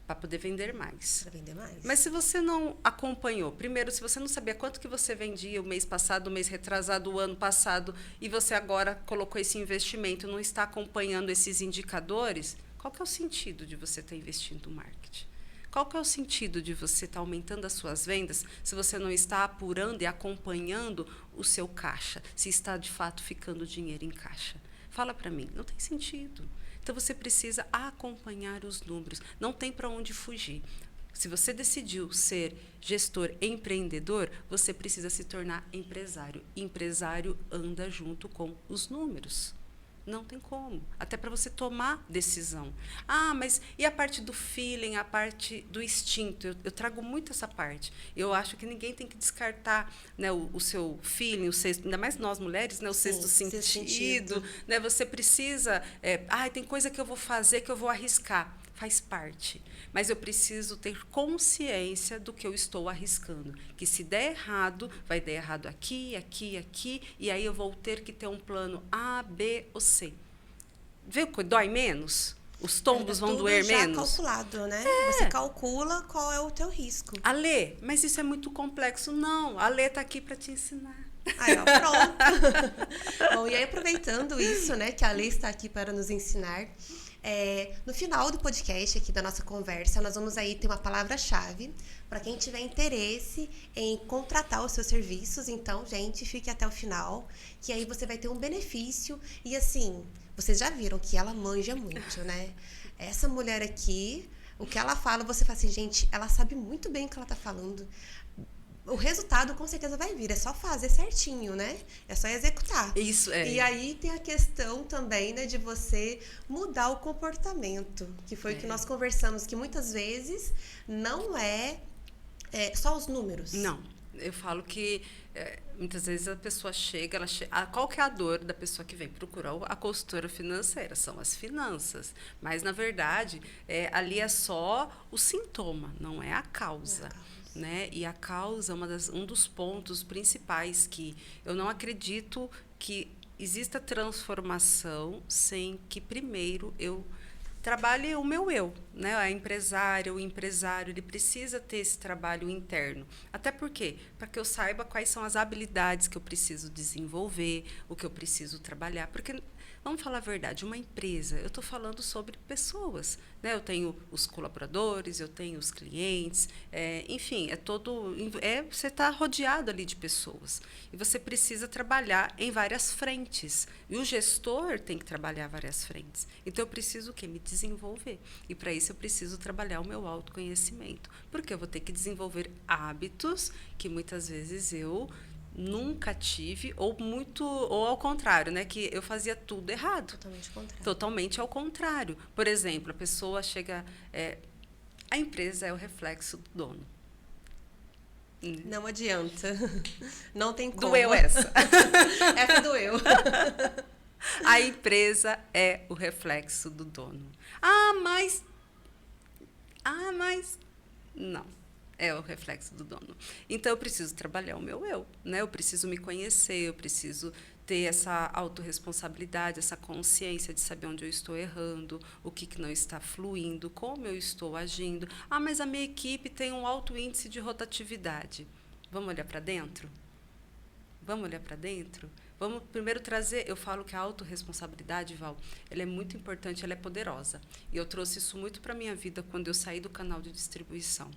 Para poder vender mais. Para vender mais. Mas se você não acompanhou, primeiro, se você não sabia quanto que você vendia o mês passado, o mês retrasado, o ano passado, e você agora colocou esse investimento, não está acompanhando esses indicadores, qual que é o sentido de você estar investindo no marketing? Qual que é o sentido de você estar aumentando as suas vendas se você não está apurando e acompanhando o seu caixa, se está, de fato, ficando dinheiro em caixa? Fala para mim, não tem sentido. Então, você precisa acompanhar os números, não tem para onde fugir. Se você decidiu ser gestor empreendedor, você precisa se tornar empresário. Empresário anda junto com os números. Não tem como. Até para você tomar decisão. Mas e a parte do feeling, a parte do instinto? Eu trago muito essa parte. Eu acho que ninguém tem que descartar, né, o seu feeling, o sexto, ainda mais nós mulheres, né, o sexto sentido. Né, você precisa... tem coisa que eu vou fazer, que eu vou arriscar. Faz parte. Mas eu preciso ter consciência do que eu estou arriscando. Que se der errado, vai dar errado aqui, aqui, aqui, e aí eu vou ter que ter um plano A, B ou C. Vê, dói menos? Os tombos vão doer já menos? Calculado, né? Você calcula qual é o teu risco. Alê, mas isso é muito complexo. Não, a Alê tá aqui para te ensinar. Aí, ó, pronto. Bom, e aí aproveitando isso, né, que a Alê está aqui para nos ensinar, no final do podcast aqui da nossa conversa, nós vamos aí ter uma palavra-chave para quem tiver interesse em contratar os seus serviços. Então, gente, fique até o final, que aí você vai ter um benefício. E assim, vocês já viram que ela manja muito, né? Essa mulher aqui, o que ela fala, você fala assim, gente, ela sabe muito bem o que ela tá falando. O resultado com certeza vai vir, é só fazer certinho, né? É só executar. Isso é. E aí tem a questão também, né, de você mudar o comportamento, que foi o que nós conversamos, que muitas vezes não é só os números. Não, eu falo que muitas vezes a pessoa chega, qual que é a dor da pessoa que vem procurar a consultora financeira? São as finanças. Mas, na verdade, ali é só o sintoma, não é a causa. Né? E a causa é um dos pontos principais que eu não acredito que exista transformação sem que primeiro eu trabalhe o meu eu, né? A empresária, o empresário, ele precisa ter esse trabalho interno. Até porque, para que eu saiba quais são as habilidades que eu preciso desenvolver, o que eu preciso trabalhar, porque vamos falar a verdade, uma empresa, eu estou falando sobre pessoas, né? Eu tenho os colaboradores, eu tenho os clientes, enfim, você está rodeado ali de pessoas. E você precisa trabalhar em várias frentes. E o gestor tem que trabalhar várias frentes. Então, eu preciso o quê? Me desenvolver. E, para isso, eu preciso trabalhar o meu autoconhecimento. Porque eu vou ter que desenvolver hábitos que, muitas vezes, eu nunca tive, ou ao contrário, né, que eu fazia tudo errado. Totalmente ao contrário. Por exemplo, a pessoa chega, a empresa é o reflexo do dono. Não adianta. Não tem como. Doeu essa. Essa doeu. A empresa é o reflexo do dono. Mas não. É o reflexo do dono. Então, eu preciso trabalhar o meu eu, né? Eu preciso me conhecer, eu preciso ter essa autorresponsabilidade, essa consciência de saber onde eu estou errando, o que não está fluindo, como eu estou agindo. Mas a minha equipe tem um alto índice de rotatividade. Vamos olhar para dentro? Vamos olhar para dentro? Vamos primeiro trazer, eu falo que a autorresponsabilidade, Val, ela é muito importante, ela é poderosa. E eu trouxe isso muito para a minha vida quando eu saí do canal de distribuição.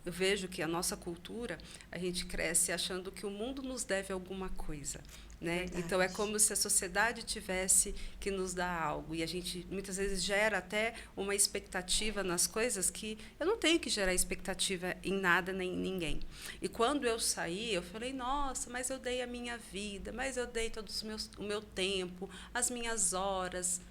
Eu vejo que a nossa cultura, a gente cresce achando que o mundo nos deve alguma coisa, né? Então, é como se a sociedade tivesse que nos dar algo. E a gente, muitas vezes, gera até uma expectativa nas coisas que eu não tenho que gerar expectativa em nada nem em ninguém. E quando eu saí, eu falei, nossa, mas eu dei a minha vida, mas eu dei o meu tempo, as minhas horas,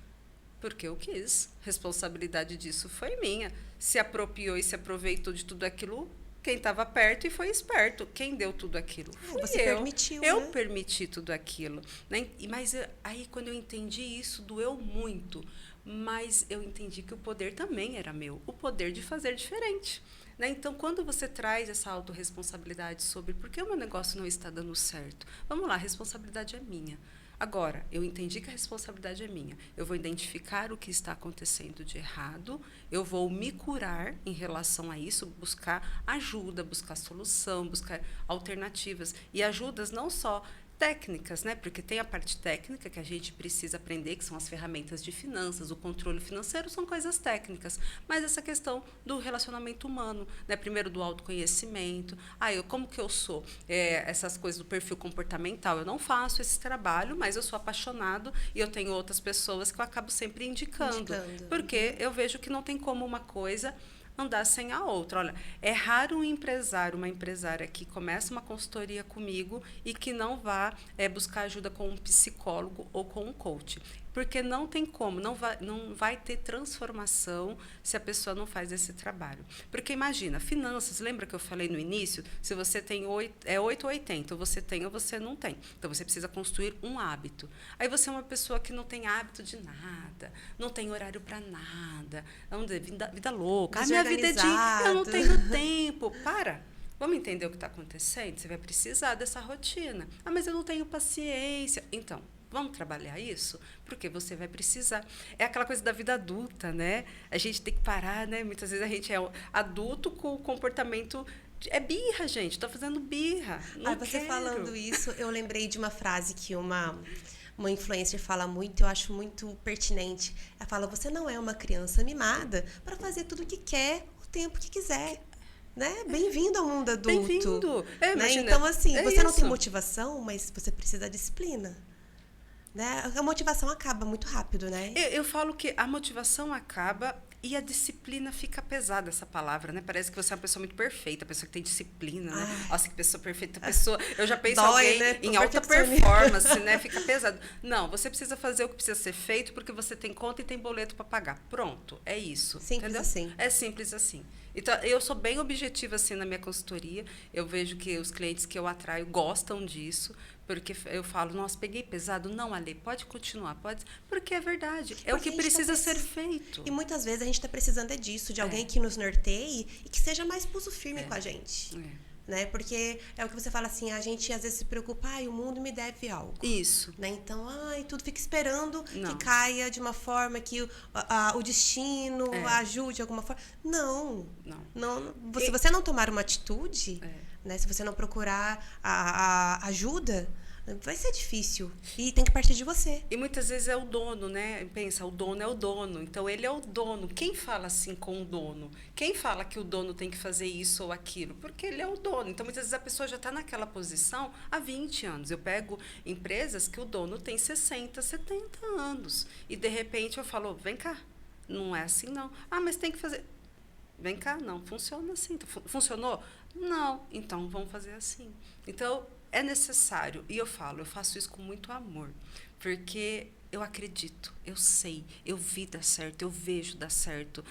porque eu quis. Responsabilidade disso foi minha. Se apropriou e se aproveitou de tudo aquilo, quem estava perto e foi esperto. Quem deu tudo aquilo? Fui Você eu. permitiu, Eu né? permiti tudo aquilo. Né? Mas aí, quando eu entendi isso, doeu muito. Mas eu entendi que o poder também era meu. O poder de fazer diferente. Né? Então, quando você traz essa autorresponsabilidade sobre por que o meu negócio não está dando certo, vamos lá, a responsabilidade é minha. Agora, eu entendi que a responsabilidade é minha. Eu vou identificar o que está acontecendo de errado, eu vou me curar em relação a isso, buscar ajuda, buscar solução, buscar alternativas. E ajudas não só técnicas, né? Porque tem a parte técnica que a gente precisa aprender, que são as ferramentas de finanças, o controle financeiro, são coisas técnicas. Mas essa questão do relacionamento humano, né? Primeiro do autoconhecimento. Como que eu sou? Essas coisas do perfil comportamental, eu não faço esse trabalho, mas eu sou apaixonado e eu tenho outras pessoas que eu acabo sempre indicando. Porque eu vejo que não tem como uma coisa andar sem a outra. Olha, é raro um empresário, uma empresária que começa uma consultoria comigo e que não vá buscar ajuda com um psicólogo ou com um coach. Porque não tem como, não vai ter transformação se a pessoa não faz esse trabalho. Porque imagina, finanças, lembra que eu falei no início? Se você tem 8 ou 80, ou você tem ou você não tem. Então, você precisa construir um hábito. Aí você é uma pessoa que não tem hábito de nada, não tem horário para nada, vida louca. Minha vida é eu não tenho tempo. Vamos entender o que está acontecendo? Você vai precisar dessa rotina. Mas eu não tenho paciência. Então, Vamos trabalhar isso? Porque você vai precisar. É aquela coisa da vida adulta, né? A gente tem que parar, né? Muitas vezes a gente é adulto com o comportamento... É birra, gente. Estou fazendo birra. Não Você quero. falando isso, eu lembrei de uma frase que uma influencer fala muito, eu acho muito pertinente. Ela fala, você não é uma criança mimada para fazer tudo o que quer, o tempo que quiser. Né? Bem-vindo ao mundo adulto. Bem-vindo. Né? Imagina, então, assim, você não tem isso. motivação, mas você precisa da disciplina. Né? A motivação acaba muito rápido, né? Eu falo que a motivação acaba e a disciplina fica pesada, essa palavra, né? Parece que você é uma pessoa muito perfeita, pessoa que tem disciplina, né? Nossa, que pessoa perfeita. Pessoa, eu já penso Dói, alguém né? em alta performance, né? Fica pesado. Não, você precisa fazer o que precisa ser feito porque você tem conta e tem boleto para pagar. Pronto, é isso. Simples entendeu? assim. É simples assim. Então, eu sou bem objetiva assim na minha consultoria. Eu vejo que os clientes que eu atraio gostam disso, porque eu falo, nossa, peguei pesado. Não, Ale, pode continuar, pode. Porque é verdade. É o que precisa ser feito. E muitas vezes a gente está precisando disso, de alguém que nos norteie e que seja mais pulso firme com a gente. Né? Porque é o que você fala assim, a gente às vezes se preocupa, o mundo me deve algo. Isso. Né? Então, tudo fica esperando que caia de uma forma que o destino ajude de alguma forma. Não. Se você não tomar uma atitude, né? Se você não procurar a ajuda, vai ser difícil. E tem que partir de você. E muitas vezes é o dono, né? Pensa, o dono é o dono. Então, ele é o dono. Quem fala assim com o dono? Quem fala que o dono tem que fazer isso ou aquilo? Porque ele é o dono. Então, muitas vezes a pessoa já está naquela posição há 20 anos. Eu pego empresas que o dono tem 60, 70 anos. E, de repente, eu falo, vem cá. Não é assim, não. Mas tem que fazer... Vem cá, não. Funciona assim. Funcionou? Não. Então, vamos fazer assim. Então... É necessário, e eu faço isso com muito amor, porque eu acredito, eu sei, eu vi dar certo, eu vejo dar certo.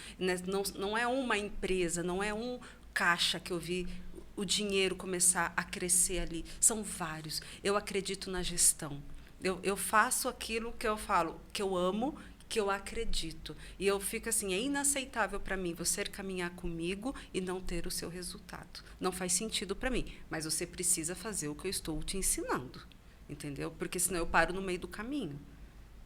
Não é uma empresa, não é um caixa que eu vi o dinheiro começar a crescer ali, são vários. Eu acredito na gestão, eu faço aquilo que eu falo, que eu amo, que eu acredito. E eu fico assim, é inaceitável para mim você caminhar comigo e não ter o seu resultado. Não faz sentido para mim, mas você precisa fazer o que eu estou te ensinando, entendeu? Porque senão eu paro no meio do caminho.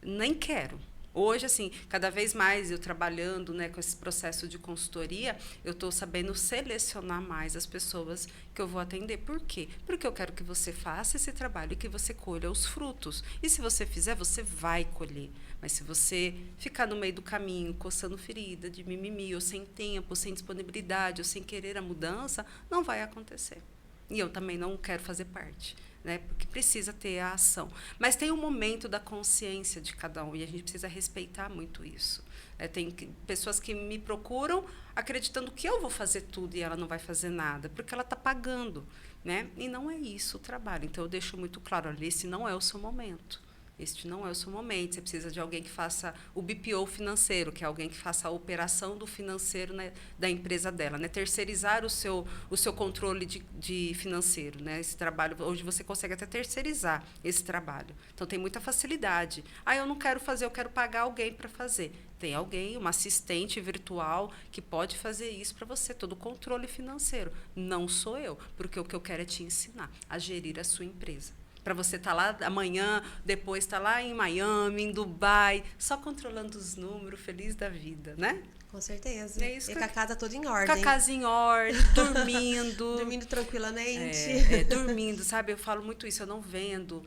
Nem quero. Hoje, assim, cada vez mais eu trabalhando, né, com esse processo de consultoria, eu estou sabendo selecionar mais as pessoas que eu vou atender. Por quê? Porque eu quero que você faça esse trabalho e que você colha os frutos. E se você fizer, você vai colher. Mas se você ficar no meio do caminho, coçando ferida, de mimimi, ou sem tempo, sem disponibilidade, ou sem querer a mudança, não vai acontecer. E eu também não quero fazer parte. Né? Porque precisa ter a ação. Mas tem um momento da consciência de cada um, e a gente precisa respeitar muito isso. Tem pessoas que me procuram acreditando que eu vou fazer tudo e ela não vai fazer nada, porque ela está pagando. Né? E não é isso o trabalho. Então, eu deixo muito claro, olha, esse não é o seu momento. Este não é o seu momento. Você precisa de alguém que faça o BPO financeiro, que é alguém que faça a operação do financeiro, né, da empresa dela, né? Terceirizar o seu controle de financeiro, né? Esse trabalho, hoje você consegue até terceirizar esse trabalho. Então, tem muita facilidade. Eu não quero fazer, eu quero pagar alguém para fazer. Tem alguém, uma assistente virtual, que pode fazer isso para você, todo o controle financeiro. Não sou eu, porque o que eu quero é te ensinar a gerir a sua empresa. Para você estar lá amanhã, depois estar lá em Miami, em Dubai, só controlando os números, feliz da vida, né? Com certeza. É isso. E com a casa toda em ordem. Com a casa em ordem, dormindo. Dormindo tranquilamente. Dormindo, sabe? Eu falo muito isso, eu não vendo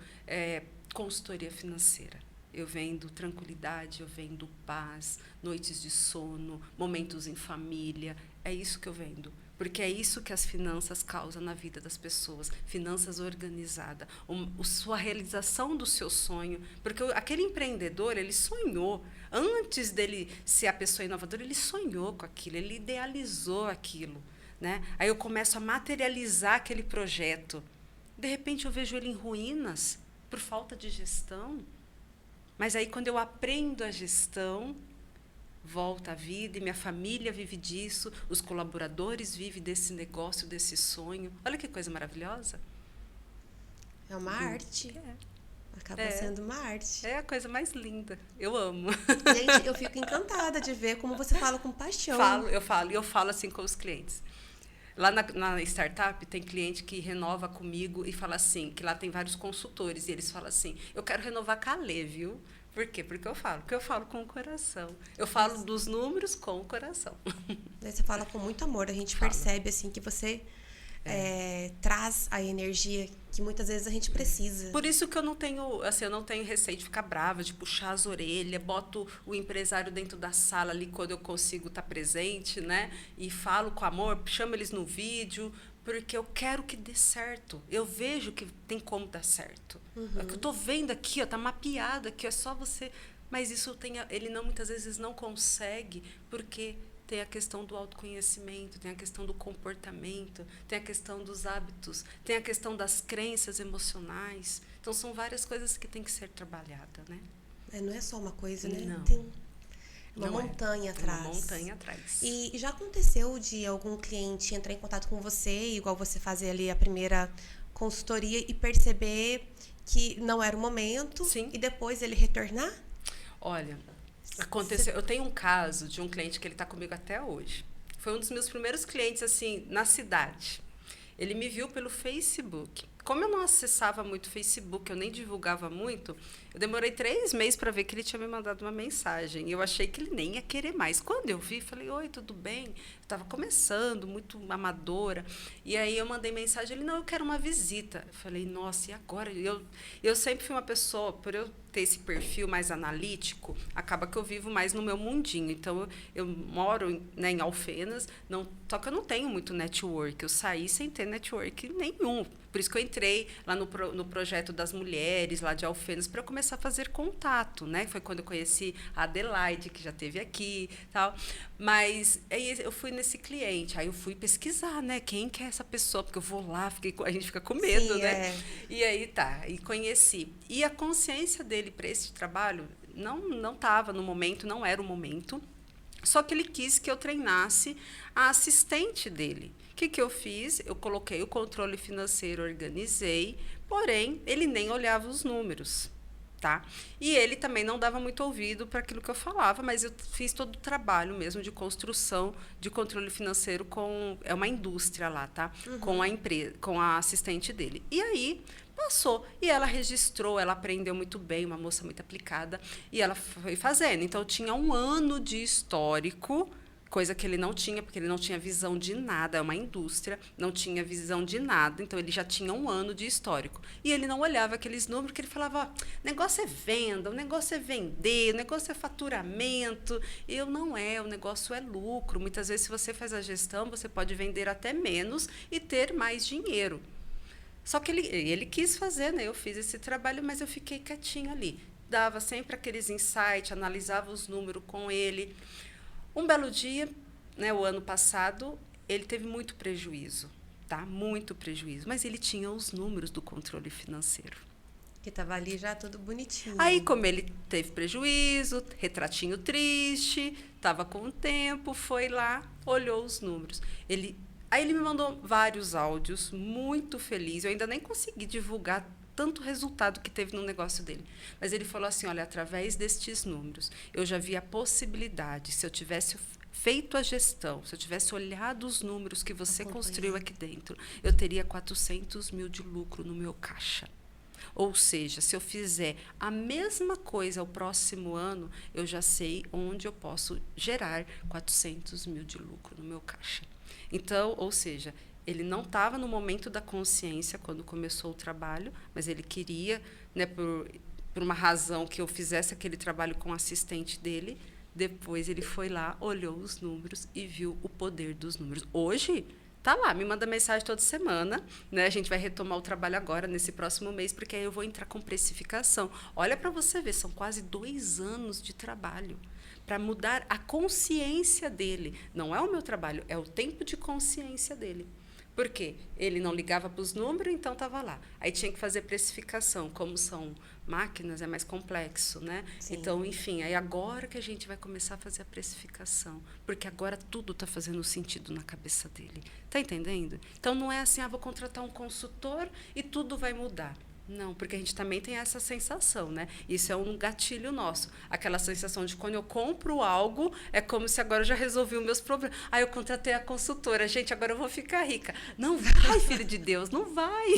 consultoria financeira. Eu vendo tranquilidade, eu vendo paz, noites de sono, momentos em família. É isso que eu vendo. Porque é isso que as finanças causam na vida das pessoas. Finanças organizadas. Sua realização do seu sonho. Porque aquele empreendedor, ele sonhou. Antes dele ser a pessoa inovadora, ele sonhou com aquilo. Ele idealizou aquilo. Né? Aí eu começo a materializar aquele projeto. De repente, eu vejo ele em ruínas por falta de gestão. Mas aí, quando eu aprendo a gestão... volta à vida e minha família vive disso, os colaboradores vivem desse negócio, desse sonho. Olha que coisa maravilhosa. É uma arte. Acaba sendo uma arte. É a coisa mais linda. Eu amo. Gente, eu fico encantada de ver como você fala com paixão. Eu falo assim com os clientes. Lá na startup tem cliente que renova comigo e fala assim, que lá tem vários consultores, e eles falam assim, eu quero renovar com a Lê, viu? Por quê? Porque eu falo com o coração. Eu falo dos números com o coração. Daí você fala com muito amor, a gente percebe assim que você traz a energia que muitas vezes a gente precisa. Por isso que eu não tenho, assim, eu não tenho receio de ficar brava, de puxar as orelhas, boto o empresário dentro da sala ali quando eu consigo estar presente, né? E falo com amor, chamo eles no vídeo, porque eu quero que dê certo. Eu vejo que tem como dar certo. É que eu tô vendo aqui, ó, tá mapeado aqui, é só você. Mas isso ele não muitas vezes não consegue, porque tem a questão do autoconhecimento, tem a questão do comportamento, tem a questão dos hábitos, tem a questão das crenças emocionais. Então, são várias coisas que têm que ser trabalhadas, né? Não é só uma coisa, né? Não. Tem uma Não montanha atrás. Uma montanha atrás. E já aconteceu de algum cliente entrar em contato com você, igual você fazer ali a primeira consultoria e perceber que não era o momento, Sim. E depois ele retornar? Olha, aconteceu. Eu tenho um caso de um cliente que ele está comigo até hoje. Foi um dos meus primeiros clientes, assim, na cidade. Ele me viu pelo Facebook. Como eu não acessava muito o Facebook, eu nem divulgava muito, eu demorei 3 meses para ver que ele tinha me mandado uma mensagem. E eu achei que ele nem ia querer mais. Quando eu vi, falei, oi, tudo bem? Eu estava começando, muito amadora. E aí eu mandei mensagem, ele, não, eu quero uma visita. Eu falei, nossa, e agora? Eu sempre fui uma pessoa, por eu ter esse perfil mais analítico, acaba que eu vivo mais no meu mundinho. Então, eu moro, né, em Alfenas, só que eu não tenho muito network. Eu saí sem ter network nenhum. Por isso que eu entrei lá no projeto das mulheres, lá de Alfenas, para eu começar a fazer contato, né? Foi quando eu conheci a Adelaide, que já esteve aqui, tal. Mas aí eu fui nesse cliente, aí eu fui pesquisar, né? Quem que é essa pessoa? Porque eu vou lá, a gente fica com medo, Sim, né? E aí tá, e conheci. E a consciência dele para esse trabalho não estava no momento, não era o momento. Só que ele quis que eu treinasse a assistente dele. O que eu fiz? Eu coloquei o controle financeiro, organizei, porém, ele nem olhava os números. Tá? E ele também não dava muito ouvido para aquilo que eu falava, mas eu fiz todo o trabalho mesmo de construção de controle financeiro é uma indústria lá, tá? Com a empresa, com a assistente dele. E aí passou. E ela registrou, ela aprendeu muito bem, uma moça muito aplicada, e ela foi fazendo. Então, eu tinha 1 ano de histórico, coisa que ele não tinha, porque ele não tinha visão de nada, é uma indústria, não tinha visão de nada, então ele já tinha 1 ano de histórico. E ele não olhava aqueles números, que ele falava, ó, negócio é venda, o negócio é vender, o negócio é faturamento. O negócio é lucro. Muitas vezes, se você faz a gestão, você pode vender até menos e ter mais dinheiro. Só que ele quis fazer, né? Eu fiz esse trabalho, mas eu fiquei quietinha ali. Dava sempre aqueles insights, analisava os números com ele. Um belo dia, né, o ano passado, ele teve muito prejuízo, tá? Muito prejuízo. Mas ele tinha os números do controle financeiro. Que estava ali já tudo bonitinho. Aí, como ele teve prejuízo, retratinho triste, estava com o tempo, foi lá, olhou os números. Aí ele me mandou vários áudios, muito feliz. Eu ainda nem consegui divulgar tanto resultado que teve no negócio dele. Mas ele falou assim, olha, através destes números, eu já vi a possibilidade, se eu tivesse feito a gestão, se eu tivesse olhado os números que você construiu aqui dentro, eu teria 400 mil de lucro no meu caixa. Ou seja, se eu fizer a mesma coisa o próximo ano, eu já sei onde eu posso gerar 400 mil de lucro no meu caixa. Então, ou seja, ele não estava no momento da consciência quando começou o trabalho, mas ele queria, né, por uma razão que eu fizesse aquele trabalho com o assistente dele. Depois ele foi lá, olhou os números e viu o poder dos números. Hoje, tá lá, me manda mensagem toda semana, né? A gente vai retomar o trabalho agora, nesse próximo mês, porque aí eu vou entrar com precificação. Olha para você ver, são quase 2 anos de trabalho para mudar a consciência dele. Não é o meu trabalho, é o tempo de consciência dele. Por quê? Ele não ligava para os números, então estava lá. Aí tinha que fazer precificação. Como são máquinas, é mais complexo, né? Sim. Então, enfim, aí agora que a gente vai começar a fazer a precificação. Porque agora tudo está fazendo sentido na cabeça dele. Está entendendo? Então, não é assim, vou contratar um consultor e tudo vai mudar. Não, porque a gente também tem essa sensação, né? Isso é um gatilho nosso. Aquela sensação de quando eu compro algo, é como se agora eu já resolvi os meus problemas. Aí eu contratei a consultora. Gente, agora eu vou ficar rica. Não vai, filho de Deus, não vai.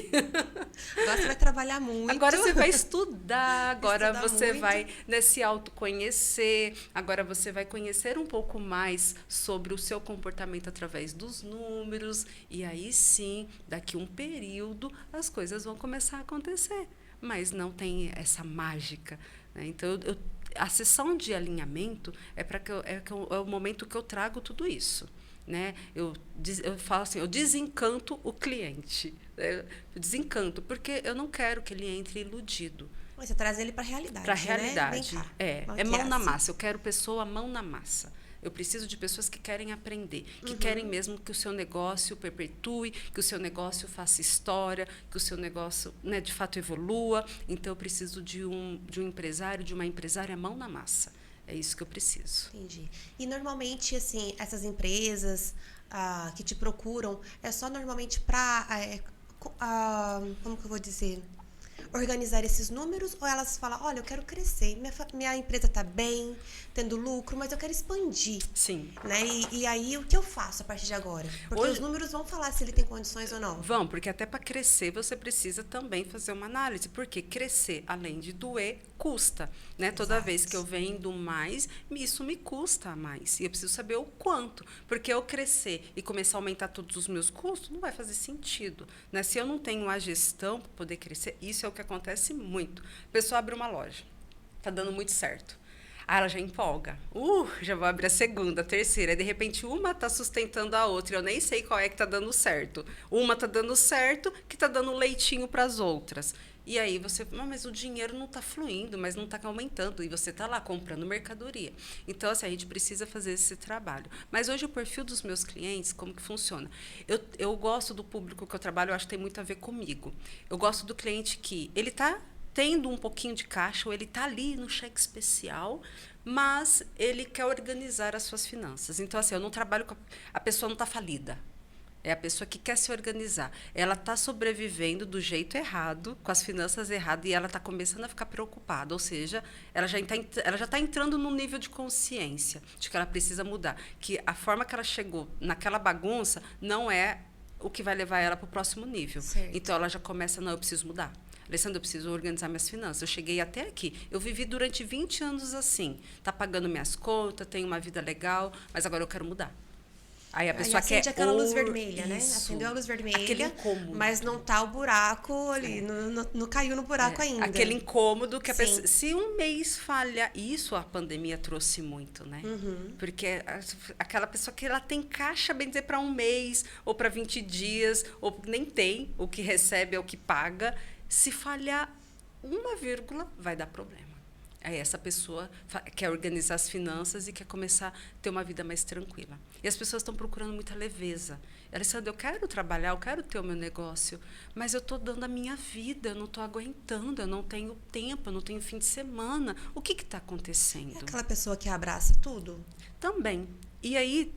Agora você vai trabalhar muito. Agora você vai estudar, agora Estudar você muito. vai, né, se autoconhecer, agora você vai conhecer um pouco mais sobre o seu comportamento através dos números, e aí sim, daqui um período, as coisas vão começar a acontecer. Mas não tem essa mágica, né? Então, a sessão de alinhamento é o momento que eu trago tudo isso. Né? Eu falo assim, eu desencanto o cliente. Eu desencanto, porque eu não quero que ele entre iludido. Mas você traz ele para a realidade. Para a realidade. Né? É mão na massa. Eu quero pessoa mão na massa. Eu preciso de pessoas que querem aprender, que querem mesmo que o seu negócio perpetue, que o seu negócio faça história, que o seu negócio, né, de fato evolua. Então, eu preciso de um empresário, de uma empresária mão na massa. É isso que eu preciso. Entendi. E normalmente, assim, essas empresas que te procuram, é só normalmente para, como que eu vou dizer, organizar esses números, ou elas falam, olha, eu quero crescer, minha empresa está bem, tendo lucro, mas eu quero expandir. Sim. Né? E aí, o que eu faço a partir de agora? Porque os números vão falar se ele tem condições ou não. Vão, porque até para crescer você precisa também fazer uma análise, porque crescer, além de doer, custa. Né? Toda vez que eu vendo mais, isso me custa mais. E eu preciso saber o quanto. Porque eu crescer e começar a aumentar todos os meus custos, não vai fazer sentido. Né? Se eu não tenho a gestão para poder crescer, isso é o que acontece muito. A pessoa abre uma loja, está dando muito certo. Aí ela já empolga. Já vou abrir a segunda, a terceira. E, de repente, uma está sustentando a outra. Eu nem sei qual é que está dando certo. Uma está dando certo, que está dando leitinho para as outras. E aí você, mas o dinheiro não está fluindo, mas não está aumentando. E você está lá comprando mercadoria. Então, assim, a gente precisa fazer esse trabalho. Mas hoje o perfil dos meus clientes, como que funciona? Eu gosto do público que eu trabalho, eu acho que tem muito a ver comigo. Eu gosto do cliente que ele está tendo um pouquinho de caixa, ou ele está ali no cheque especial, mas ele quer organizar as suas finanças. Então, assim, eu não trabalho com a pessoa não está falida. É a pessoa que quer se organizar. Ela está sobrevivendo do jeito errado, com as finanças erradas, e ela está começando a ficar preocupada. Ou seja, ela já está entrando num nível de consciência de que ela precisa mudar. Que a forma que ela chegou naquela bagunça não é o que vai levar ela para o próximo nível. Certo. Então, ela já começa, não, eu preciso mudar. Alessandra, eu preciso organizar minhas finanças. Eu cheguei até aqui. Eu vivi durante 20 anos assim. Tá pagando minhas contas, tenho uma vida legal, mas agora eu quero mudar. Aí a pessoa quer aquela luz vermelha, né? Isso. Acendeu a luz vermelha. Aquele incômodo. Mas não tá o buraco ali, não caiu no buraco ainda. Aquele incômodo que a pessoa... Se um mês falha... Isso a pandemia trouxe muito, né? Porque aquela pessoa que ela tem caixa, bem dizer, para um mês, ou para 20 dias, ou nem tem, o que recebe é o que paga. Se falhar uma vírgula, vai dar problema. Aí essa pessoa quer organizar as finanças e quer começar a ter uma vida mais tranquila. E as pessoas estão procurando muita leveza. Alessandra, eu quero trabalhar, eu quero ter o meu negócio, mas eu estou dando a minha vida, eu não estou aguentando, eu não tenho tempo, eu não tenho fim de semana. O que está acontecendo? É aquela pessoa que abraça tudo? Também. E aí...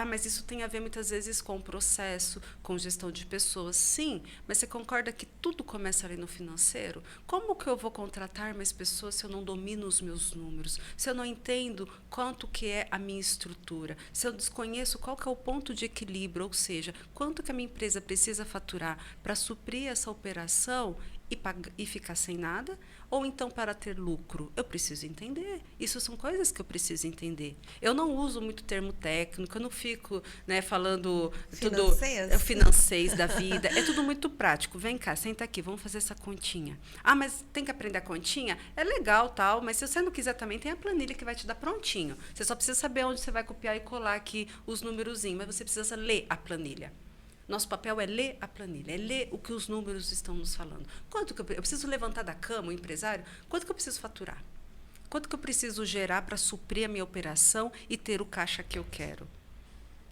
mas isso tem a ver muitas vezes com o processo, com gestão de pessoas. Sim, mas você concorda que tudo começa ali no financeiro? Como que eu vou contratar mais pessoas se eu não domino os meus números? Se eu não entendo quanto que é a minha estrutura? Se eu desconheço qual que é o ponto de equilíbrio, ou seja, quanto que a minha empresa precisa faturar para suprir essa operação e ficar sem nada? Ou então, para ter lucro, eu preciso entender. Isso são coisas que eu preciso entender. Eu não uso muito termo técnico, eu não fico, né, falando financês da vida. É tudo muito prático. Vem cá, senta aqui, vamos fazer essa continha. Mas tem que aprender a continha? É legal, tal, mas se você não quiser também, tem a planilha que vai te dar prontinho. Você só precisa saber onde você vai copiar e colar aqui os numerozinhos, mas você precisa ler a planilha. Nosso papel é ler a planilha, é ler o que os números estão nos falando. Quanto que eu preciso levantar da cama, o empresário? Quanto que eu preciso faturar? Quanto que eu preciso gerar para suprir a minha operação e ter o caixa que eu quero?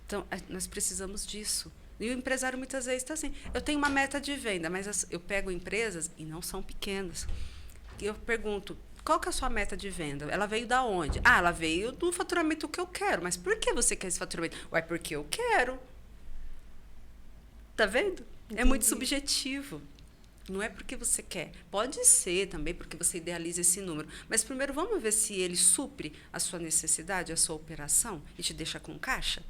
Então, nós precisamos disso. E o empresário muitas vezes está assim, eu tenho uma meta de venda, mas eu pego empresas, e não são pequenas, e eu pergunto, qual que é a sua meta de venda? Ela veio da onde? Ela veio do faturamento que eu quero. Mas por que você quer esse faturamento? Porque eu quero. Tá vendo? Entendi. É muito subjetivo. Não é porque você quer. Pode ser também porque você idealiza esse número. Mas primeiro vamos ver se ele supre a sua necessidade, a sua operação e te deixa com caixa.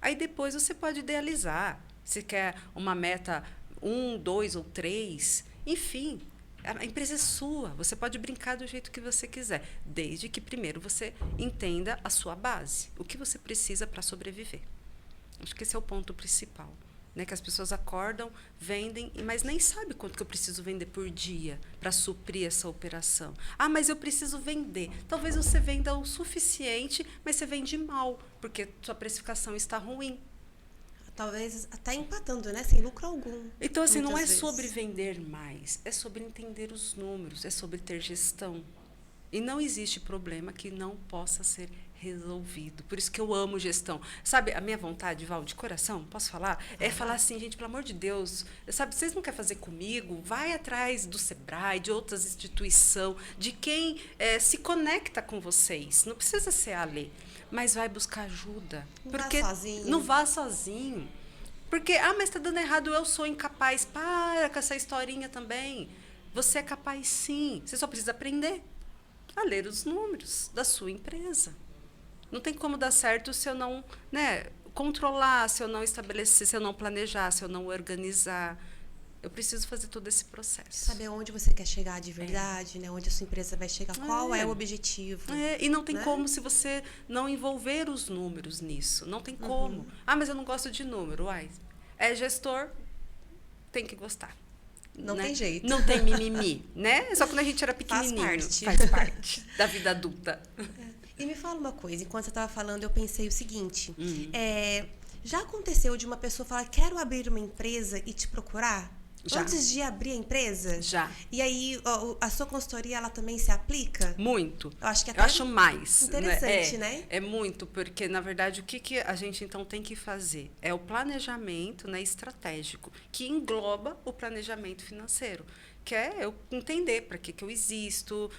Aí depois você pode idealizar. Se quer uma meta 1, 2 ou 3, enfim. A empresa é sua. Você pode brincar do jeito que você quiser. Desde que primeiro você entenda a sua base. O que você precisa para sobreviver. Acho que esse é o ponto principal. Né, que as pessoas acordam, vendem, mas nem sabe quanto que eu preciso vender por dia para suprir essa operação. Ah, mas eu preciso vender. Talvez você venda o suficiente, mas você vende mal, porque sua precificação está ruim. Talvez até empatando, né? Sem lucro algum. Então, assim, não é vezes. sobre vender mais, é sobre entender os números, é sobre ter gestão. E não existe problema que não possa ser resolvido. Por isso que eu amo gestão. Sabe, a minha vontade, Val, de coração, posso falar? É falar assim, gente, pelo amor de Deus, sabe, vocês não querem fazer comigo? Vai atrás do Sebrae, de outras instituições, de quem se conecta com vocês. Não precisa ser a lei, mas vai buscar ajuda. Não porque vá sozinho. Não vá sozinho. Porque, mas está dando errado, eu sou incapaz. Para com essa historinha também. Você é capaz, sim. Você só precisa aprender a ler os números da sua empresa. Não tem como dar certo se eu não, né, controlar, se eu não estabelecer, se eu não planejar, se eu não organizar. Eu preciso fazer todo esse processo. Saber onde você quer chegar de verdade, né? Onde a sua empresa vai chegar, qual é o objetivo. E não tem né? como se você não envolver os números nisso. Não tem como. Ah, mas eu não gosto de número. Uai, é gestor, tem que gostar. Não né? tem jeito. Não tem mimimi, né? Só quando a gente era pequenininho. Faz parte da vida adulta. E me fala uma coisa, enquanto você estava falando, eu pensei o seguinte. Já aconteceu de uma pessoa falar, quero abrir uma empresa e te procurar? Já. Antes de abrir a empresa? Já. E aí, a sua consultoria, ela também se aplica? Muito. Eu acho que até eu acho mais. interessante, né? É muito, porque, na verdade, o que a gente, então, tem que fazer? É o planejamento, né, estratégico, que engloba o planejamento financeiro, que é eu entender para que eu existo,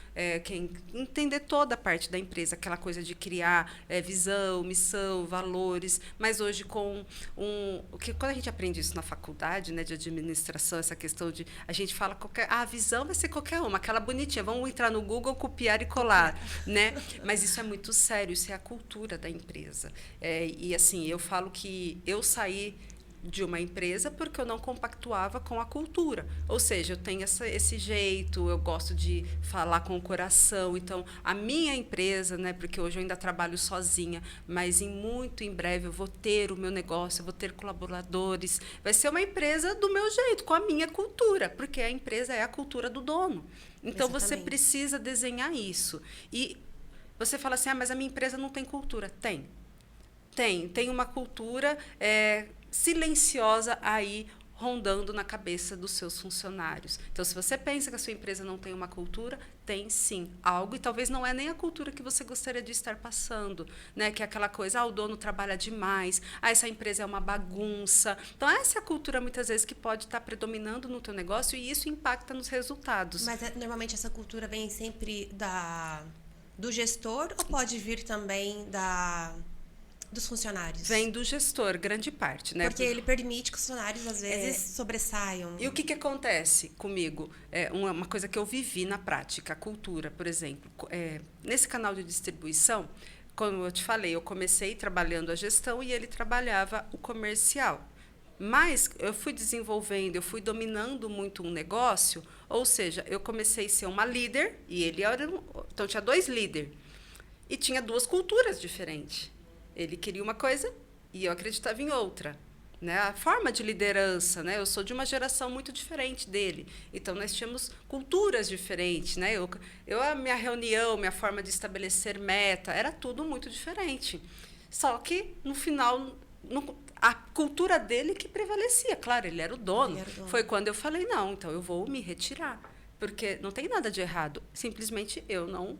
entender toda a parte da empresa, aquela coisa de criar visão, missão, valores, mas hoje quando a gente aprende isso na faculdade, né, de administração, essa questão de, a gente fala a visão vai ser qualquer uma, aquela bonitinha, vamos entrar no Google, copiar e colar, né? Mas isso é muito sério, isso é a cultura da empresa. E assim, eu falo que eu saí de uma empresa porque eu não compactuava com a cultura. Ou seja, eu tenho esse jeito, eu gosto de falar com o coração. Então, a minha empresa, né, porque hoje eu ainda trabalho sozinha, mas muito em breve eu vou ter o meu negócio, eu vou ter colaboradores. Vai ser uma empresa do meu jeito, com a minha cultura, porque a empresa é a cultura do dono. Então, você precisa desenhar isso. E você fala assim, mas a minha empresa não tem cultura. Tem uma cultura silenciosa aí rondando na cabeça dos seus funcionários. Então, se você pensa que a sua empresa não tem uma cultura, tem sim algo, e talvez não é nem a cultura que você gostaria de estar passando, né? Que é aquela coisa, o dono trabalha demais, essa empresa é uma bagunça. Então, essa é a cultura, muitas vezes, que pode estar predominando no teu negócio e isso impacta nos resultados. Mas, normalmente, essa cultura vem sempre do gestor ou pode vir também dos funcionários? Vem do gestor, grande parte, né? Porque ele permite que os funcionários, às vezes, sobressaiam. E o que acontece comigo? Uma coisa que eu vivi na prática, a cultura, por exemplo. Nesse canal de distribuição, como eu te falei, eu comecei trabalhando a gestão e ele trabalhava o comercial. Mas eu fui desenvolvendo, eu fui dominando muito um negócio, ou seja, eu comecei a ser uma líder, e ele era... Então, tinha 2 líderes. E tinha 2 culturas diferentes. Ele queria uma coisa e eu acreditava em outra. Né? A forma de liderança, né? Eu sou de uma geração muito diferente dele. Então, nós tínhamos culturas diferentes. Né? A minha reunião, minha forma de estabelecer meta, era tudo muito diferente. Só que, no final, a cultura dele que prevalecia. Claro, ele era o dono. Foi quando eu falei, não, então eu vou me retirar. Porque não tem nada de errado. Simplesmente eu não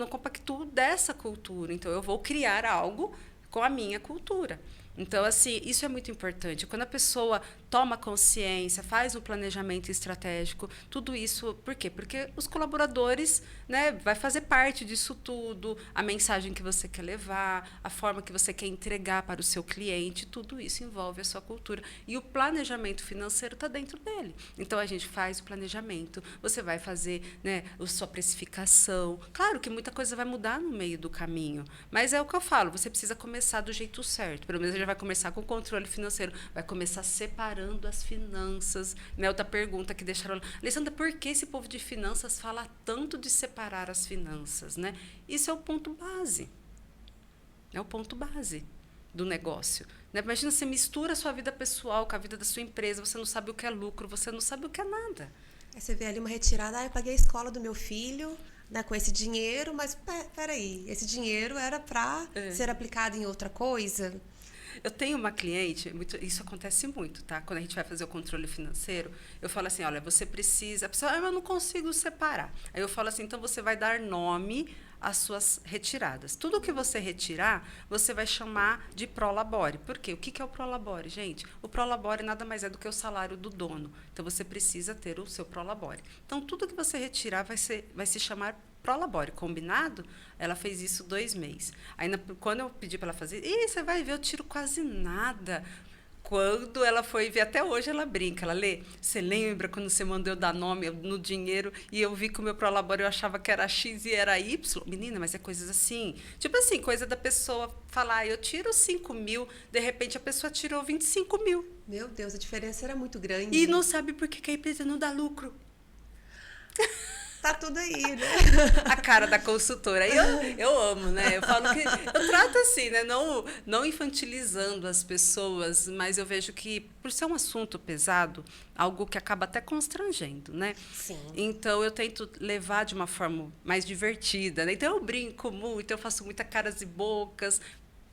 compactuo dessa cultura. Então, eu vou criar algo com a minha cultura. Então, assim, isso é muito importante. Quando a pessoa toma consciência, faz um planejamento estratégico, tudo isso, por quê? Porque os colaboradores, né, vai fazer parte disso tudo, a mensagem que você quer levar, a forma que você quer entregar para o seu cliente, tudo isso envolve a sua cultura. E o planejamento financeiro está dentro dele. Então, a gente faz o planejamento, você vai fazer, né, a sua precificação. Claro que muita coisa vai mudar no meio do caminho, mas é o que eu falo, você precisa começar do jeito certo. Pelo menos, já vai começar com o controle financeiro, vai começar separando as finanças. Né? Outra pergunta que deixaram... Alessandra, por que esse povo de finanças fala tanto de separar as finanças? Né? Isso é o ponto base. É o ponto base do negócio. Né? Imagina, você mistura a sua vida pessoal com a vida da sua empresa, você não sabe o que é lucro, você não sabe o que é nada. Aí você vê ali uma retirada, eu paguei a escola do meu filho, né, com esse dinheiro, mas peraí, esse dinheiro era para ser aplicado em outra coisa? Eu tenho uma cliente, isso acontece muito, tá? Quando a gente vai fazer o controle financeiro, eu falo assim, olha, você precisa... A pessoa, eu não consigo separar. Aí eu falo assim, então você vai dar nome às suas retiradas. Tudo que você retirar, você vai chamar de prolabore. Por quê? O que é o prolabore, gente? O prolabore nada mais é do que o salário do dono. Então, você precisa ter o seu prolabore. Então, tudo que você retirar vai se chamar prolabore, combinado? Ela fez isso 2 meses. Aí, quando eu pedi para ela fazer, você vai ver, eu tiro quase nada. Quando ela foi ver, até hoje ela brinca, ela lê, você lembra quando você mandou eu dar nome no dinheiro e eu vi que o meu prolabore eu achava que era X e era Y? Menina, mas é coisas assim. Tipo assim, coisa da pessoa falar, eu tiro 5 mil, de repente a pessoa tirou 25 mil. Meu Deus, a diferença era muito grande. E não sabe por que a empresa não dá lucro. Tá tudo aí, né? A cara da consultora. Eu amo, né? Eu falo que... Eu trato assim, né? Não infantilizando as pessoas, mas eu vejo que, por ser um assunto pesado, algo que acaba até constrangendo, né? Sim. Então, eu tento levar de uma forma mais divertida, né? Então, eu brinco muito, eu faço muita caras e bocas,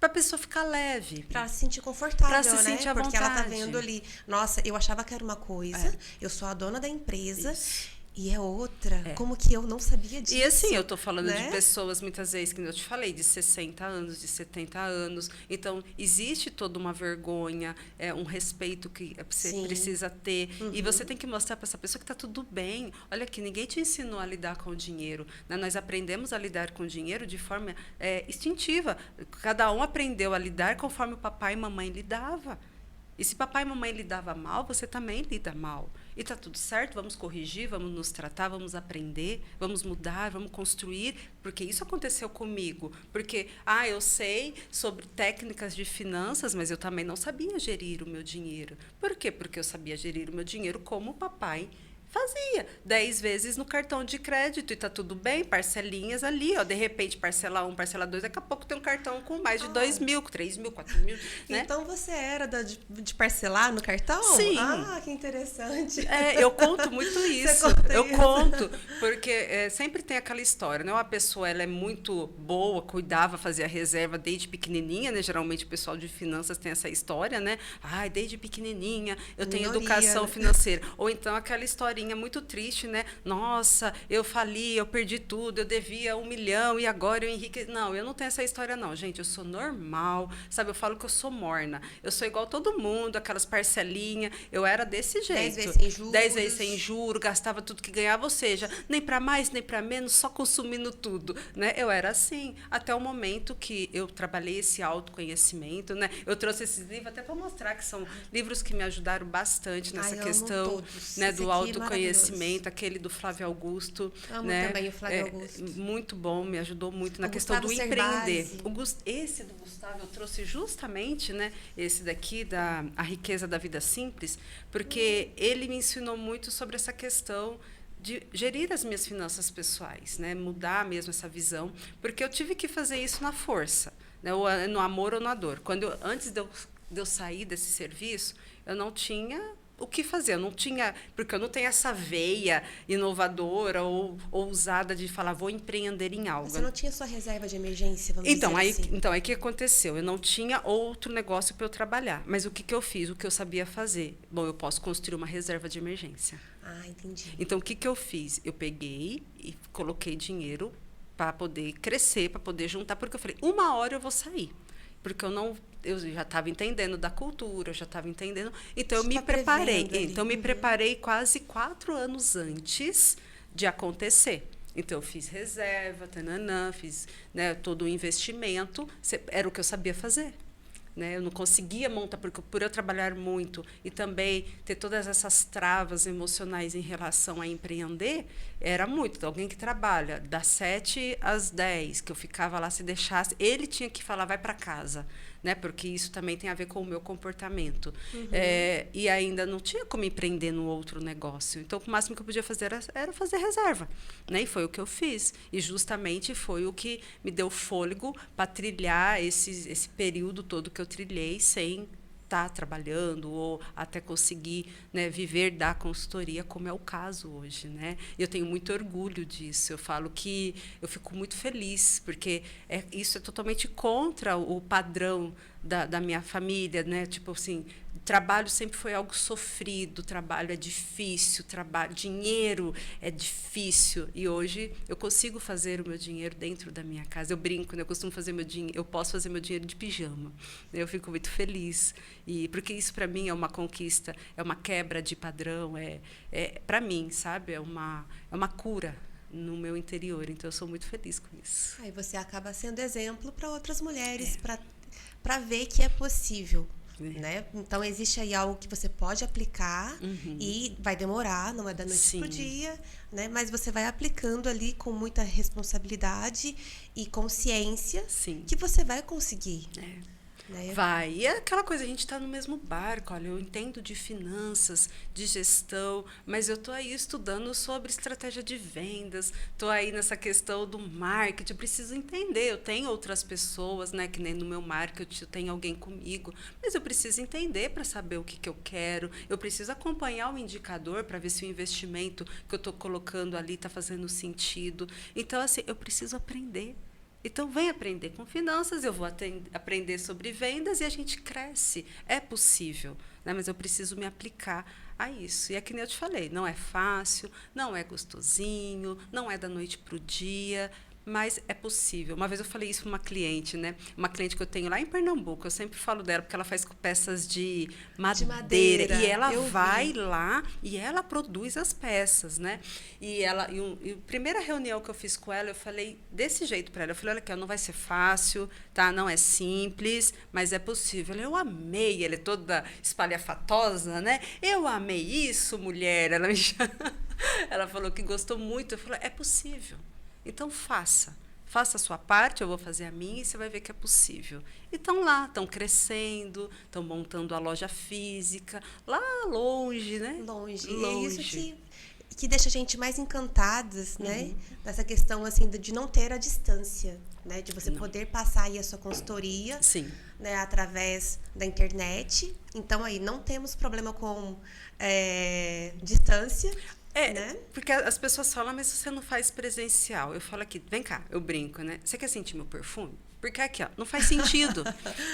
para a pessoa ficar leve. Para se sentir confortável, pra se né? sentir à Porque ela tá vontade. vendo ali, nossa, eu achava que era uma coisa, eu sou a dona da empresa... Isso. E é outra. Como que eu não sabia disso? E assim, eu estou falando, né? de pessoas, muitas vezes, que eu te falei, de 60 anos, de 70 anos. Então, existe toda uma vergonha, um respeito que você precisa ter. E você tem que mostrar para essa pessoa que está tudo bem. Olha aqui, ninguém te ensinou a lidar com o dinheiro. Né? Nós aprendemos a lidar com o dinheiro de forma instintiva. Cada um aprendeu a lidar conforme o papai e mamãe lidava. E se papai e mamãe lidava mal, você também lida mal. E está tudo certo, vamos corrigir, vamos nos tratar, vamos aprender, vamos mudar, vamos construir, porque isso aconteceu comigo. Porque, eu sei sobre técnicas de finanças, mas eu também não sabia gerir o meu dinheiro. Por quê? Porque eu sabia gerir o meu dinheiro como o papai fazia 10 vezes no cartão de crédito e tá tudo bem, parcelinhas ali, ó, de repente parcela 1, parcela 2, daqui a pouco tem um cartão com mais de 2 mil, 3 mil, 4 mil, né? Então você era de parcelar no cartão? Sim. Ah, que interessante. Eu conto muito isso. Você conta Conto, porque sempre tem aquela história, né? Uma pessoa, ela é muito boa, cuidava, fazia reserva desde pequenininha, né? Geralmente o pessoal de finanças tem essa história, né? Desde pequenininha eu tenho educação financeira. Ou então aquela história muito triste, né? Nossa, eu fali, eu perdi tudo, eu devia 1 milhão e agora eu enriqueci. Não, eu não tenho essa história, não, gente. Eu sou normal, sabe? Eu falo que eu sou morna. Eu sou igual todo mundo, aquelas parcelinhas. Eu era desse jeito. 10 vezes sem juros. 10 vezes sem juros, gastava tudo que ganhava, ou seja, nem para mais, nem para menos, só consumindo tudo, né? Eu era assim, até o momento que eu trabalhei esse autoconhecimento, né? Eu trouxe esses livros até para mostrar que são livros que me ajudaram bastante nessa questão, né, do autoconhecimento, aquele do Flávio Augusto. Amo né? também o Flávio Augusto. Muito bom, me ajudou muito na questão do empreender. Esse do Gustavo eu trouxe justamente, né, esse daqui, A Riqueza da Vida Simples, porque ele me ensinou muito sobre essa questão de gerir as minhas finanças pessoais, né? Mudar mesmo essa visão, porque eu tive que fazer isso na força, né? No amor ou na dor. Antes de eu sair desse serviço, eu não tinha o que fazer, eu não tinha, porque eu não tenho essa veia inovadora ou ousada de falar, vou empreender em algo. Você não tinha sua reserva de emergência, vamos dizer assim? Então, aí o que aconteceu? Eu não tinha outro negócio para eu trabalhar. Mas o que eu fiz? O que eu sabia fazer? Bom, eu posso construir uma reserva de emergência. Entendi. Então, o que eu fiz? Eu peguei e coloquei dinheiro para poder crescer, para poder juntar, porque eu falei, 1 hora eu vou sair. porque eu já estava entendendo da cultura, eu já estava entendendo. Então, eu Você me tá preparei. prevendo ali. Então, eu me preparei quase 4 anos antes de acontecer. Então, eu fiz reserva, tananã, fiz, né, todo o investimento. Era o que eu sabia fazer. Né? Eu não conseguia montar, porque por eu trabalhar muito e também ter todas essas travas emocionais em relação a empreender, era muito. Então, alguém que trabalha das 7 às 10, que eu ficava lá, se deixasse, ele tinha que falar, vai para casa. Né? Porque isso também tem a ver com o meu comportamento. E ainda não tinha como empreender no outro negócio. Então, o máximo que eu podia fazer era fazer reserva. Né? E foi o que eu fiz. E justamente foi o que me deu fôlego para trilhar esse período todo que eu trilhei sem estar trabalhando ou até conseguir, né, viver da consultoria, como é o caso hoje, né? Eu tenho muito orgulho disso. Eu falo que eu fico muito feliz, porque isso é totalmente contra o padrão da minha família, né? Tipo assim, trabalho sempre foi algo sofrido, trabalho é difícil, dinheiro é difícil. E hoje eu consigo fazer o meu dinheiro dentro da minha casa. Eu brinco, né? Eu costumo fazer meu dinheiro, eu posso fazer meu dinheiro de pijama. Eu fico muito feliz. E porque isso para mim é uma conquista, é uma quebra de padrão, para mim, sabe? É uma cura no meu interior. Então eu sou muito feliz com isso. Aí você acaba sendo exemplo para outras mulheres, para ver que é possível. Né? Então, existe aí algo que você pode aplicar e vai demorar, não é da noite para o dia, né? Mas você vai aplicando ali com muita responsabilidade e consciência que você vai conseguir. Né? Vai. E é aquela coisa, a gente está no mesmo barco. Olha, eu entendo de finanças, de gestão, mas eu estou aí estudando sobre estratégia de vendas, estou aí nessa questão do marketing, eu preciso entender. Eu tenho outras pessoas, né, que nem no meu marketing, eu tenho alguém comigo, mas eu preciso entender para saber o que eu quero, eu preciso acompanhar o indicador para ver se o investimento que eu estou colocando ali está fazendo sentido. Então, assim, eu preciso aprender. Então, vem aprender com finanças, eu vou aprender sobre vendas e a gente cresce. É possível, né? Mas eu preciso me aplicar a isso. E é que nem eu te falei, não é fácil, não é gostosinho, não é da noite para o dia, mas é possível. Uma vez eu falei isso para uma cliente, né? Uma cliente que eu tenho lá em Pernambuco, eu sempre falo dela, porque ela faz peças de madeira. E ela vai lá e ela produz as peças, né? E a primeira reunião que eu fiz com ela, eu falei desse jeito para ela. Eu falei, olha aqui, não vai ser fácil, tá? Não é simples, mas é possível. Eu amei, ela é toda espalhafatosa, né? Eu amei isso, mulher. Ela falou que gostou muito. Eu falei, é possível. Então, faça a sua parte, eu vou fazer a minha e você vai ver que é possível. E estão lá, estão crescendo, estão montando a loja física, lá longe, né? Longe. E é isso que deixa a gente mais encantadas, né? Dessa questão, assim, de não ter a distância, né? De você poder passar aí a sua consultoria, né? Através da internet. Então, aí, não temos problema com distância. Né? Porque as pessoas falam, mas você não faz presencial. Eu falo aqui, vem cá, eu brinco, né? Você quer sentir meu perfume? Porque aqui, ó, não faz sentido.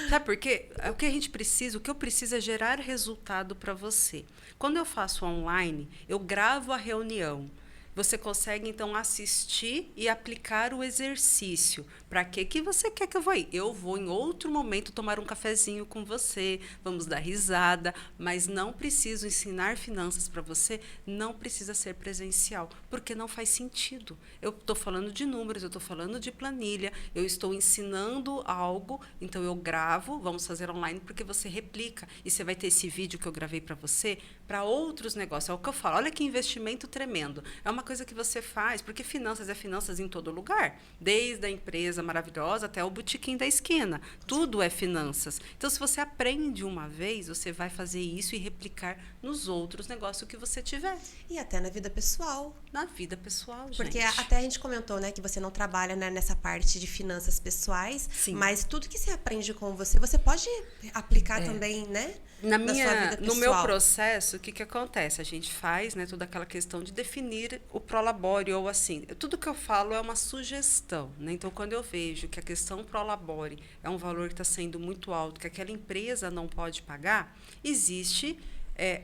Sabe por quê? O que a gente precisa, o que eu preciso é gerar resultado para você. Quando eu faço online, eu gravo a reunião. Você consegue, então, assistir e aplicar o exercício. Para que você quer que eu vá ir? Eu vou, em outro momento, tomar um cafezinho com você, vamos dar risada, mas não preciso ensinar finanças para você, não precisa ser presencial, porque não faz sentido. Eu estou falando de números, eu estou falando de planilha, eu estou ensinando algo, então eu gravo, vamos fazer online, porque você replica. E você vai ter esse vídeo que eu gravei para você, para outros negócios. É o que eu falo, olha que investimento tremendo. É uma coisa que você faz, porque finanças é finanças em todo lugar, desde a empresa maravilhosa até o botequim da esquina. Tudo é finanças. Então, se você aprende uma vez, você vai fazer isso e replicar nos outros negócios que você tiver. E até na vida pessoal. Na vida pessoal, gente. Porque até a gente comentou, né, que você não trabalha, né, nessa parte de finanças pessoais, mas tudo que você aprende com você pode aplicar também, né? Na sua vida pessoal. No meu processo, o que acontece? A gente faz, né, toda aquela questão de definir o prolabore, ou assim, tudo que eu falo é uma sugestão, né? Então, quando eu vejo que a questão prolabore é um valor que está sendo muito alto, que aquela empresa não pode pagar, existe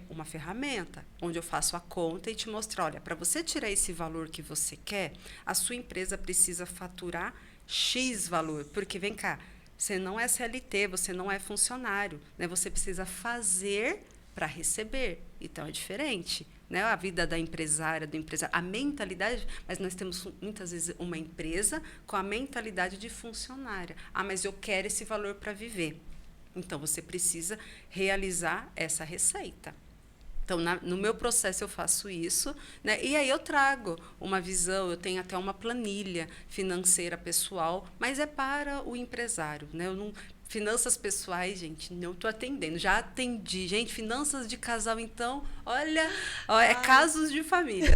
uma ferramenta onde eu faço a conta e te mostro, olha, para você tirar esse valor que você quer, a sua empresa precisa faturar X valor, porque, vem cá, Você não é CLT, você não é funcionário, né? Você precisa fazer para receber. Então é diferente, né? A vida da empresária, do empresário, a mentalidade, mas nós temos muitas vezes uma empresa com a mentalidade de funcionária. Ah, mas eu quero esse valor para viver. Então você precisa realizar essa receita. Então, no meu processo, eu faço isso, né? E aí eu trago uma visão, eu tenho até uma planilha financeira pessoal, mas é para o empresário, né? Eu não, finanças pessoais, gente, não estou atendendo. Já atendi, gente, finanças de casal, então, olha, é casos de família.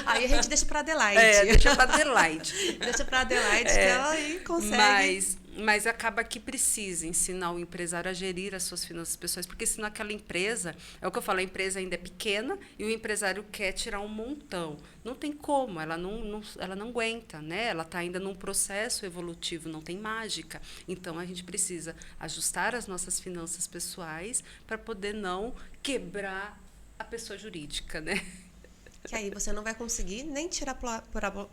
Aí a gente deixa para Adelaide. Deixa para Adelaide. Deixa para Adelaide, que ela aí consegue. Mas acaba que precisa ensinar o empresário a gerir as suas finanças pessoais, porque senão aquela empresa, é o que eu falo, a empresa ainda é pequena e o empresário quer tirar um montão. Não tem como, ela não aguenta, né? Ela está ainda num processo evolutivo, não tem mágica. Então, a gente precisa ajustar as nossas finanças pessoais para poder não quebrar a pessoa jurídica, né? Que aí você não vai conseguir nem tirar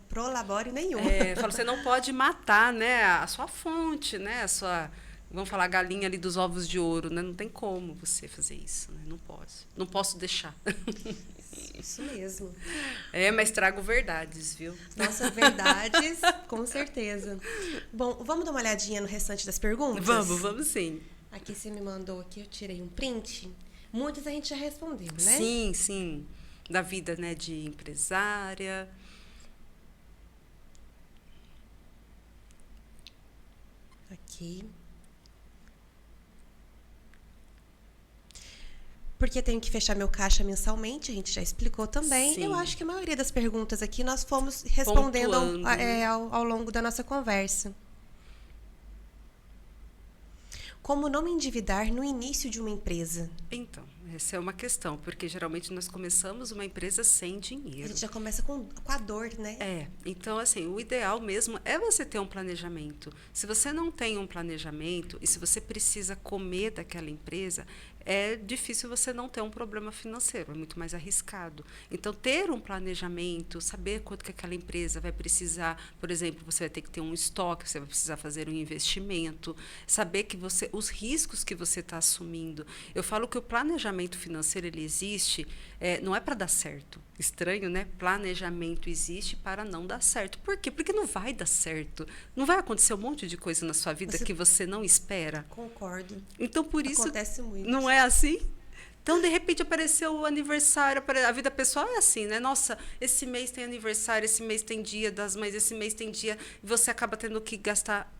prolabore nenhum. Você não pode matar, né, a sua fonte, né, a sua, vamos falar, galinha ali dos ovos de ouro, né? Não tem como você fazer isso, né? Não pode. Não posso deixar. Isso mesmo. Mas trago verdades, viu? Nossa, verdades, com certeza. Bom, vamos dar uma olhadinha no restante das perguntas? Vamos sim. Aqui você me mandou, aqui eu tirei um print. Muitas a gente já respondeu, né? Sim. Da vida, né, de empresária. Aqui. Porque tenho que fechar meu caixa mensalmente, a gente já explicou também. Sim. Eu acho que a maioria das perguntas aqui nós fomos respondendo ao longo da nossa conversa. Como não me endividar no início de uma empresa? Então, essa é uma questão, porque geralmente nós começamos uma empresa sem dinheiro. A gente já começa com a dor, né? Então, assim, o ideal mesmo é você ter um planejamento. Se você não tem um planejamento e se você precisa comer daquela empresa, é difícil você não ter um problema financeiro, é muito mais arriscado. Então, ter um planejamento, saber quanto que aquela empresa vai precisar, por exemplo, você vai ter que ter um estoque, você vai precisar fazer um investimento, saber que os riscos que você está assumindo. Eu falo que o planejamento financeiro, ele existe, não é para dar certo. Estranho, né? Planejamento existe para não dar certo. Por quê? Porque não vai dar certo. Não vai acontecer um monte de coisa na sua vida que você não espera. Concordo. Então, por isso... Acontece muito. Não é assim? Então, de repente, apareceu o aniversário. A vida pessoal é assim, né? Nossa, esse mês tem aniversário, esse mês tem dia das mães, esse mês tem dia... E você acaba tendo que gastar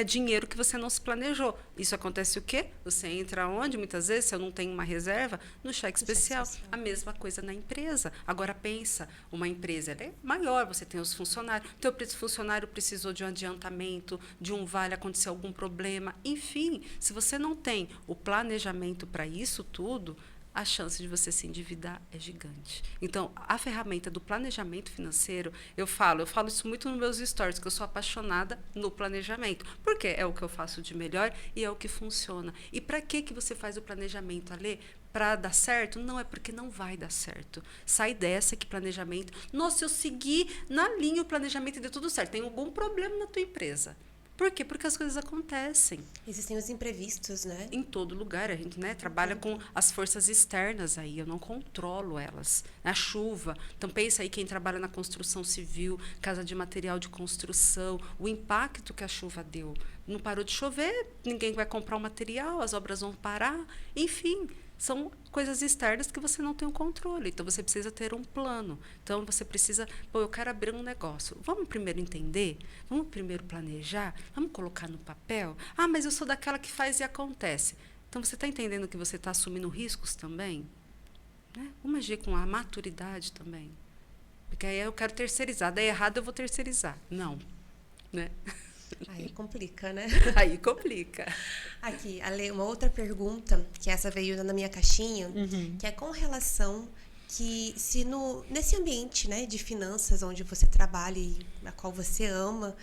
dinheiro que você não se planejou. Isso acontece o quê? Você entra onde? Muitas vezes, se eu não tenho uma reserva, no cheque especial. A mesma coisa na empresa. Agora, pensa, uma empresa ela é maior, você tem os funcionários. O teu funcionário precisou de um adiantamento, de um vale, aconteceu algum problema. Enfim, se você não tem o planejamento para isso tudo, a chance de você se endividar é gigante. Então, a ferramenta do planejamento financeiro, eu falo isso muito nos meus stories, que eu sou apaixonada no planejamento. Porque é o que eu faço de melhor e é o que funciona. E para que você faz o planejamento, Alê? Para dar certo? Não, é porque não vai dar certo. Sai dessa que planejamento... Nossa, eu segui na linha o planejamento e deu tudo certo. Tem algum problema na tua empresa. Por quê? Porque as coisas acontecem. Existem os imprevistos, né? Em todo lugar. A gente, né, trabalha com as forças externas aí. Eu não controlo elas. A chuva. Então, pensa aí quem trabalha na construção civil, casa de material de construção, o impacto que a chuva deu. Não parou de chover, ninguém vai comprar o material, as obras vão parar. Enfim, são coisas externas que você não tem o controle. Então, você precisa ter um plano. Então, você precisa... eu quero abrir um negócio. Vamos primeiro entender? Vamos primeiro planejar? Vamos colocar no papel? Ah, mas eu sou daquela que faz e acontece. Então, você está entendendo que você está assumindo riscos também? Né? Vamos agir com a maturidade também. Porque aí eu quero terceirizar. Daí errado, eu vou terceirizar. Não. Né? Aí complica, né? Aí complica. Aqui, Ale, uma outra pergunta, que essa veio na minha caixinha, que é com relação que se nesse ambiente, né, de finanças onde você trabalha e na qual você ama,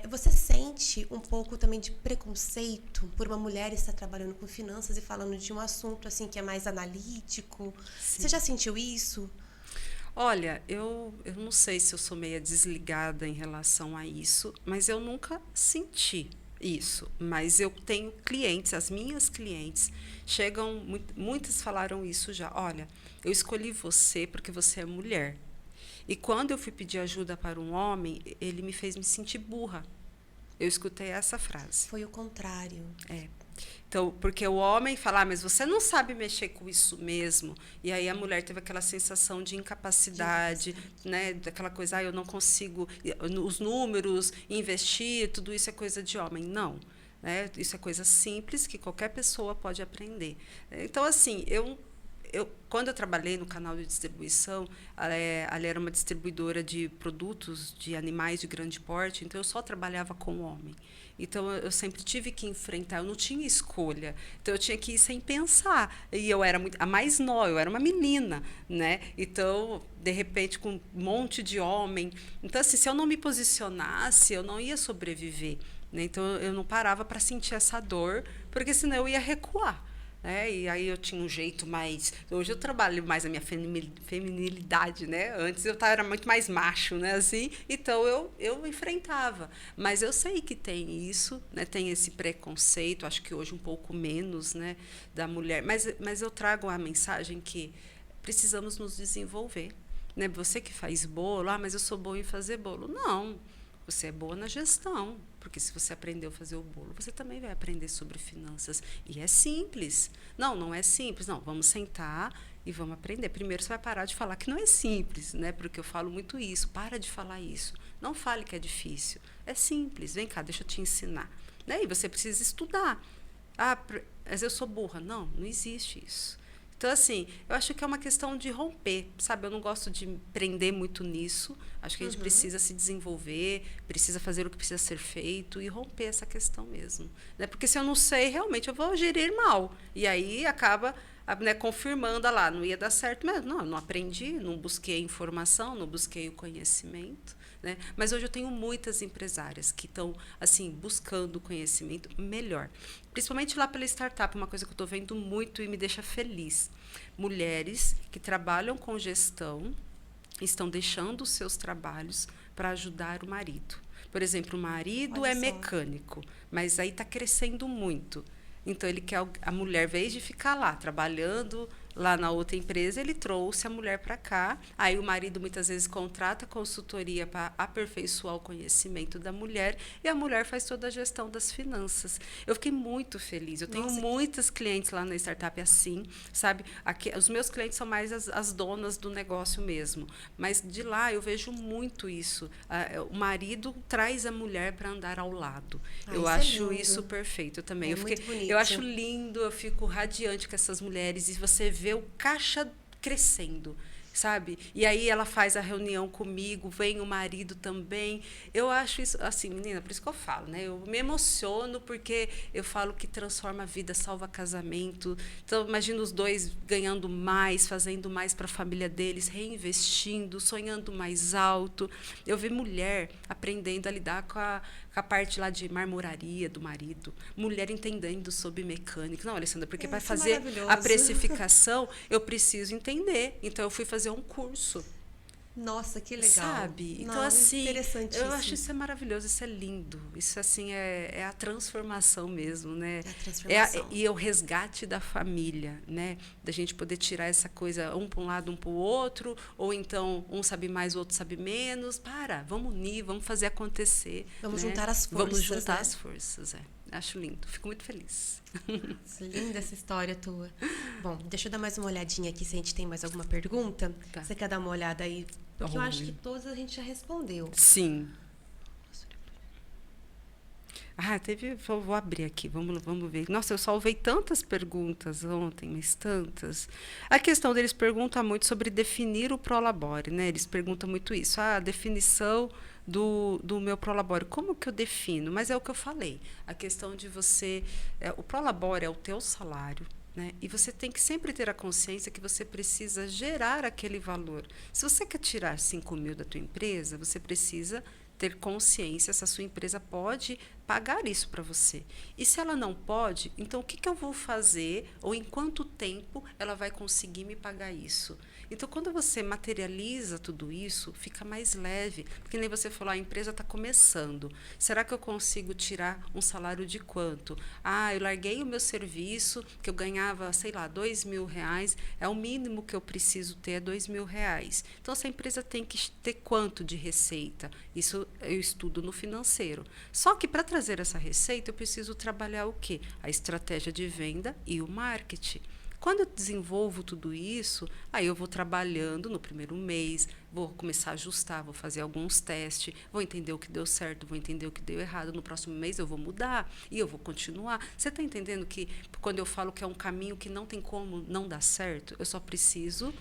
você sente um pouco também de preconceito por uma mulher estar trabalhando com finanças e falando de um assunto assim que é mais analítico? Sim. Você já sentiu isso? Olha, eu não sei se eu sou meia desligada em relação a isso, mas eu nunca senti, Isso, mas eu tenho clientes, as minhas clientes chegam, muitas falaram isso já. Olha, eu escolhi você porque você é mulher. E quando eu fui pedir ajuda para um homem, ele me fez me sentir burra. Eu escutei essa frase. Foi o contrário. É. Então, porque o homem fala, mas você não sabe mexer com isso mesmo. E aí a mulher teve aquela sensação de incapacidade, né? Daquela coisa, eu não consigo, os números, investir, tudo isso é coisa de homem. Não. Né? Isso é coisa simples que qualquer pessoa pode aprender. Então, assim, quando eu trabalhei no canal de distribuição, ela era uma distribuidora de produtos de animais de grande porte, então eu só trabalhava com homem. Então eu sempre tive que enfrentar, eu não tinha escolha. Então eu tinha que ir sem pensar. E eu era a mais nova, eu era uma menina, né? Então, de repente, com um monte de homem. Então, assim, se eu não me posicionasse, eu não ia sobreviver. Né? Então eu não parava para sentir essa dor, porque senão eu ia recuar. E aí eu tinha um jeito mais... Hoje eu trabalho mais a minha feminilidade, né? Antes eu era muito mais macho, né? Assim, então eu enfrentava. Mas eu sei que tem isso, né? Tem esse preconceito, acho que hoje um pouco menos, né? Da mulher. Mas eu trago a mensagem que precisamos nos desenvolver. Né? Você que faz bolo, mas eu sou boa em fazer bolo. Não, você é boa na gestão. Porque se você aprendeu a fazer o bolo, você também vai aprender sobre finanças. E é simples. Não é simples. Não, vamos sentar e vamos aprender. Primeiro, você vai parar de falar que não é simples, né? Porque eu falo muito isso. Para de falar isso. Não fale que é difícil. É simples. Vem cá, deixa eu te ensinar. Né? E você precisa estudar. Mas eu sou burra. Não existe isso. Então, assim, eu acho que é uma questão de romper, sabe? Eu não gosto de prender muito nisso. Acho que a gente precisa se desenvolver, precisa fazer o que precisa ser feito e romper essa questão mesmo. Né? Porque se eu não sei, realmente eu vou gerir mal. E aí acaba, né, confirmando, lá, não ia dar certo mesmo. Não, eu não aprendi, não busquei informação, não busquei o conhecimento. Né? Mas hoje eu tenho muitas empresárias que estão assim buscando conhecimento melhor, principalmente lá pela startup, uma coisa que eu estou vendo muito e me deixa feliz. Mulheres que trabalham com gestão estão deixando os seus trabalhos para ajudar o marido. Por exemplo, o marido é mecânico, mas aí está crescendo muito. Então, ele quer a mulher, em vez de ficar lá trabalhando lá na outra empresa, ele trouxe a mulher para cá. Aí o marido muitas vezes contrata consultoria para aperfeiçoar o conhecimento da mulher e a mulher faz toda a gestão das finanças. Eu fiquei muito feliz. Eu tenho muitas clientes lá na startup assim, sabe? Aqui, os meus clientes são mais as donas do negócio mesmo. Mas de lá eu vejo muito isso. O marido traz a mulher para andar ao lado. Eu acho isso perfeito também. Eu acho lindo, eu fico radiante com essas mulheres e você vê o caixa crescendo, sabe? E aí ela faz a reunião comigo, vem o marido também. Eu acho isso, assim, menina, por isso que eu falo, né? Eu me emociono porque eu falo que transforma a vida, salva casamento. Então, imagina os dois ganhando mais, fazendo mais para a família deles, reinvestindo, sonhando mais alto. Eu vi mulher aprendendo a lidar com a parte lá de marmoraria do marido, mulher entendendo sobre mecânica. Não, Alessandra, porque para fazer a precificação, eu preciso entender. Então, eu fui fazer um curso. Nossa, que legal. Sabe? Então, assim, eu acho isso maravilhoso, isso é lindo. Isso, assim, é a transformação mesmo, né? É a transformação. E é o resgate da família, né? Da gente poder tirar essa coisa, um para um lado, um para o outro, ou então um sabe mais, o outro sabe menos. Vamos unir, vamos fazer acontecer. Vamos juntar as forças. Vamos juntar as forças, Acho lindo, fico muito feliz. Nossa, linda essa história tua. Bom, deixa eu dar mais uma olhadinha aqui se a gente tem mais alguma pergunta. Tá. Você quer dar uma olhada aí? Porque eu acho que todas a gente já respondeu. Sim. Vou abrir aqui, vamos ver. Nossa, eu salvei tantas perguntas ontem, mas tantas. A questão deles pergunta muito sobre definir o Prolabore, né? Eles perguntam muito isso. A definição do meu Prolabore. Como que eu defino? Mas é o que eu falei. A questão de você... o Prolabore é o teu salário, né? E você tem que sempre ter a consciência que você precisa gerar aquele valor. Se você quer tirar 5 mil da tua empresa, você precisa ter consciência se a sua empresa pode pagar isso para você. E se ela não pode, então o que eu vou fazer ou em quanto tempo ela vai conseguir me pagar isso? Então, quando você materializa tudo isso, fica mais leve. Porque nem você falou, a empresa está começando. Será que eu consigo tirar um salário de quanto? Eu larguei o meu serviço, que eu ganhava, sei lá, R$2.000, é o mínimo que eu preciso ter, é R$2.000. Então, essa empresa tem que ter quanto de receita? Isso eu estudo no financeiro. Só que para trazer essa receita, eu preciso trabalhar o quê? A estratégia de venda e o marketing. Quando eu desenvolvo tudo isso, aí eu vou trabalhando no primeiro mês, vou começar a ajustar, vou fazer alguns testes, vou entender o que deu certo, vou entender o que deu errado. No próximo mês eu vou mudar e eu vou continuar. Você está entendendo que quando eu falo que é um caminho que não tem como não dar certo, eu só preciso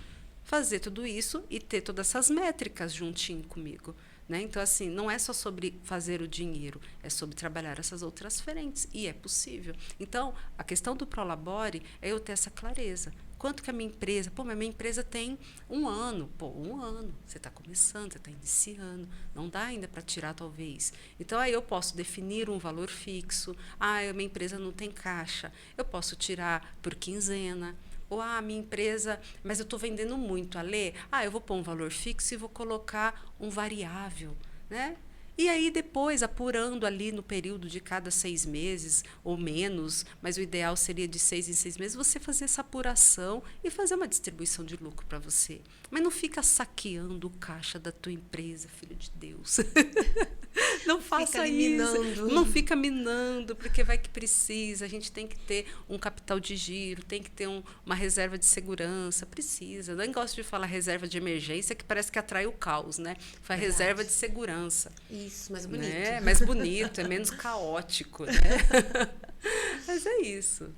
fazer tudo isso e ter todas essas métricas juntinho comigo. Né? Então, assim, não é só sobre fazer o dinheiro, é sobre trabalhar essas outras frentes, e é possível. Então, a questão do Prolabore é eu ter essa clareza. Quanto que a minha empresa... mas minha empresa tem 1 ano. 1 ano. Você está começando, você está iniciando. Não dá ainda para tirar, talvez. Então, aí eu posso definir um valor fixo. Minha empresa não tem caixa. Eu posso tirar por quinzena. Ou, minha empresa, mas eu estou vendendo muito, Alê. Eu vou pôr um valor fixo e vou colocar um variável, né? E aí, depois, apurando ali no período de cada 6 meses ou menos, mas o ideal seria de 6 em 6 meses, você fazer essa apuração e fazer uma distribuição de lucro para você. Mas não fica saqueando o caixa da tua empresa, filho de Deus. Não faça isso. Não fica minando, porque vai que precisa. A gente tem que ter um capital de giro, tem que ter uma reserva de segurança. Precisa. Eu nem gosto de falar reserva de emergência, que parece que atrai o caos, né? Faz reserva de segurança. Isso, mais bonito. Né? Mais bonito, é menos caótico. Né? Mas é isso.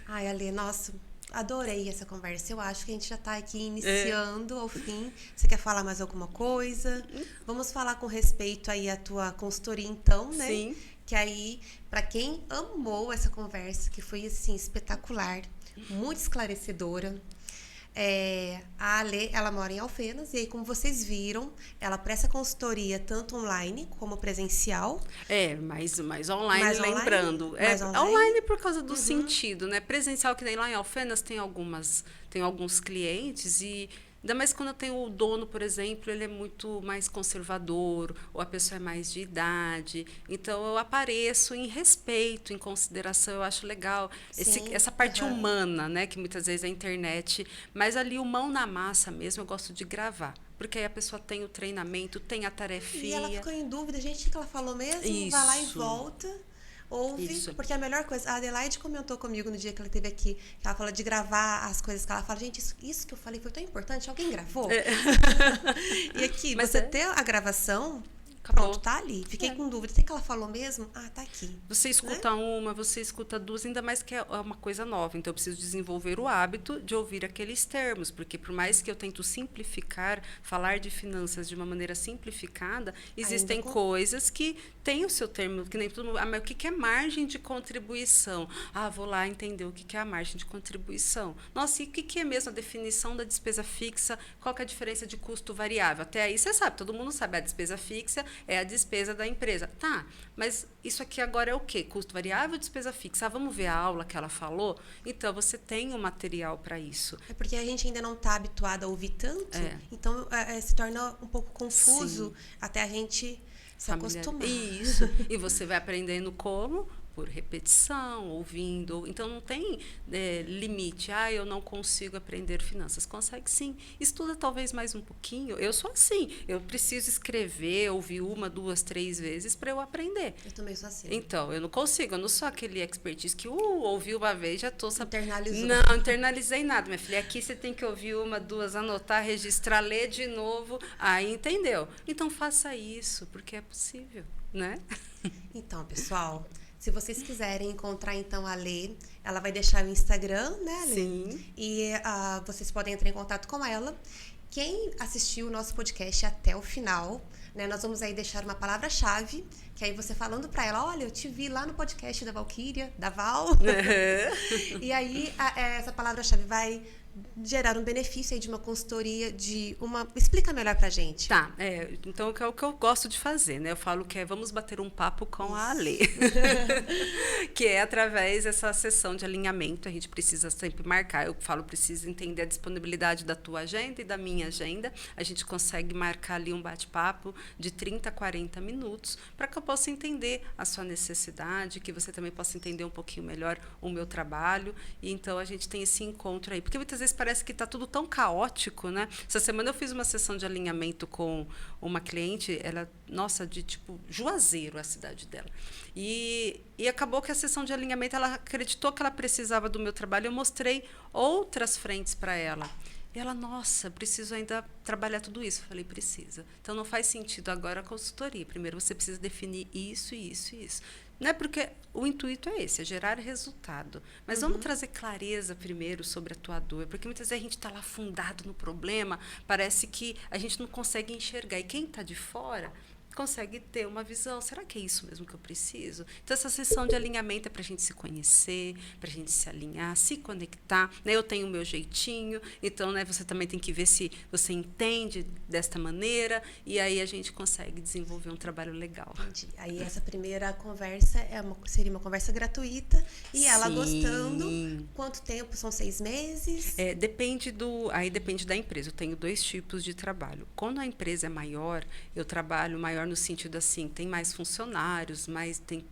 Ale, nossa, adorei essa conversa. Eu acho que a gente já está aqui iniciando ao fim. Você quer falar mais alguma coisa? Vamos falar com respeito aí à tua consultoria, então, né? Sim. Que aí, para quem amou essa conversa, que foi, assim, espetacular, muito esclarecedora. A Ale, ela mora em Alfenas, e aí, como vocês viram, ela presta consultoria tanto online como presencial. Mas online, lembrando. Online por causa do sentido, né? Presencial, que nem lá em Alfenas, tem alguns clientes e... Ainda mais quando eu tenho o dono, por exemplo, ele é muito mais conservador, ou a pessoa é mais de idade. Então, eu apareço em respeito, em consideração, eu acho legal. Essa parte humana, né, que muitas vezes é a internet, mas ali o mão na massa mesmo, eu gosto de gravar. Porque aí a pessoa tem o treinamento, tem a tarefinha. E ela ficou em dúvida, gente, o que ela falou mesmo? Isso. Vai lá e volta. Ouve, porque a melhor coisa, a Adelaide comentou comigo no dia que ela esteve aqui, que ela falou de gravar as coisas que ela fala. Gente, isso que eu falei foi tão importante, alguém gravou? E aqui, mas você ter a gravação, pronto, tá ali. Fiquei com dúvida, o que ela falou mesmo? Tá aqui. Você escuta uma, você escuta duas, ainda mais que é uma coisa nova. Então, eu preciso desenvolver o hábito de ouvir aqueles termos, porque por mais que eu tento simplificar, falar de finanças de uma maneira simplificada, existem coisas que têm o seu termo, que nem todo mundo... mas o que é margem de contribuição? Vou lá entender o que é a margem de contribuição. Nossa, e o que é mesmo a definição da despesa fixa? Qual que é a diferença de custo variável? Até aí, você sabe, todo mundo sabe, a despesa fixa é a despesa da empresa. Tá, mas isso aqui agora é o quê? Custo variável ou despesa fixa? Vamos ver a aula que ela falou? Então, você tem um material para isso. É porque a gente ainda não está habituado a ouvir tanto, então se torna um pouco confuso até a gente se acostumar. Isso. E você vai aprendendo como? Por repetição, ouvindo. Então, não tem limite. Eu não consigo aprender finanças. Consegue sim. Estuda talvez mais um pouquinho. Eu sou assim. Eu preciso escrever, ouvir 1, 2, 3 vezes para eu aprender. Eu também sou assim. Então, eu não consigo. Eu não sou aquele expertise que ouvi uma vez, já estou sabendo. Internalizou. Não, internalizei nada, minha filha. Aqui você tem que ouvir 1, 2, anotar, registrar, ler de novo. Aí, entendeu? Então, faça isso, porque é possível, né? Então, pessoal... Se vocês quiserem encontrar, então, a Lê, ela vai deixar o Instagram, né, Lê? Sim. E vocês podem entrar em contato com ela. Quem assistiu o nosso podcast até o final, né, nós vamos aí deixar uma palavra-chave, que aí você falando para ela, olha, eu te vi lá no podcast da Valquíria, da Val. E aí, essa palavra-chave vai gerar um benefício aí de uma consultoria, explica melhor pra gente. Tá, então é o que eu gosto de fazer, né? Eu falo que vamos bater um papo com a Ale. Que é através dessa sessão de alinhamento, a gente precisa sempre marcar. Eu falo, preciso entender a disponibilidade da tua agenda e da minha agenda. A gente consegue marcar ali um bate-papo de 30 a 40 minutos para que eu possa entender a sua necessidade, que você também possa entender um pouquinho melhor o meu trabalho. E então a gente tem esse encontro aí. Porque muitas vezes parece que está tudo tão caótico, né? Essa semana eu fiz uma sessão de alinhamento com uma cliente, ela, nossa, de tipo Juazeiro, a cidade dela. E acabou que a sessão de alinhamento, ela acreditou que ela precisava do meu trabalho, eu mostrei outras frentes para ela. E ela, nossa, preciso ainda trabalhar tudo isso. Eu falei, precisa. Então, não faz sentido agora a consultoria. Primeiro, você precisa definir isso, isso e isso. Não é porque o intuito é esse, é gerar resultado. Mas vamos trazer clareza primeiro sobre a tua dor, porque muitas vezes a gente está lá afundado no problema, parece que a gente não consegue enxergar. E quem está de fora consegue ter uma visão. Será que é isso mesmo que eu preciso? Então, essa sessão de alinhamento é para a gente se conhecer, para a gente se alinhar, se conectar. Né? Eu tenho o meu jeitinho, então, né, você também tem que ver se você entende desta maneira, e aí a gente consegue desenvolver um trabalho legal. Entendi. Aí essa primeira conversa seria uma conversa gratuita, e ela gostando, quanto tempo? São 6 meses? Aí depende da empresa. Eu tenho 2 tipos de trabalho. Quando a empresa é maior, eu trabalho maior no sentido assim, tem mais funcionários, tem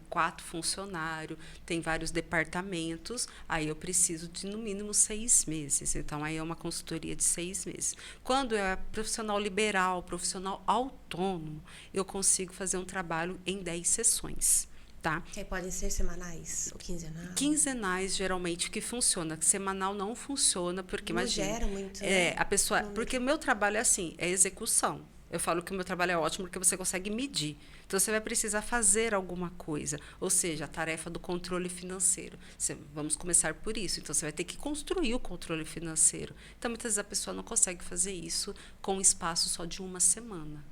4 funcionários, tem vários departamentos, aí eu preciso de no mínimo 6 meses. Então, aí é uma consultoria de 6 meses. Quando é profissional liberal, profissional autônomo, eu consigo fazer um trabalho em 10 sessões. Tá? Que podem ser semanais ou quinzenais? Quinzenais, geralmente, que funciona. Semanal não funciona, porque não imagina. Gera muito, né? A pessoa, porque o meu trabalho é assim, é execução. Eu falo que o meu trabalho é ótimo porque você consegue medir. Então, você vai precisar fazer alguma coisa. Ou seja, a tarefa do controle financeiro. Vamos começar por isso. Então, você vai ter que construir o controle financeiro. Então, muitas vezes a pessoa não consegue fazer isso com um espaço só de uma semana.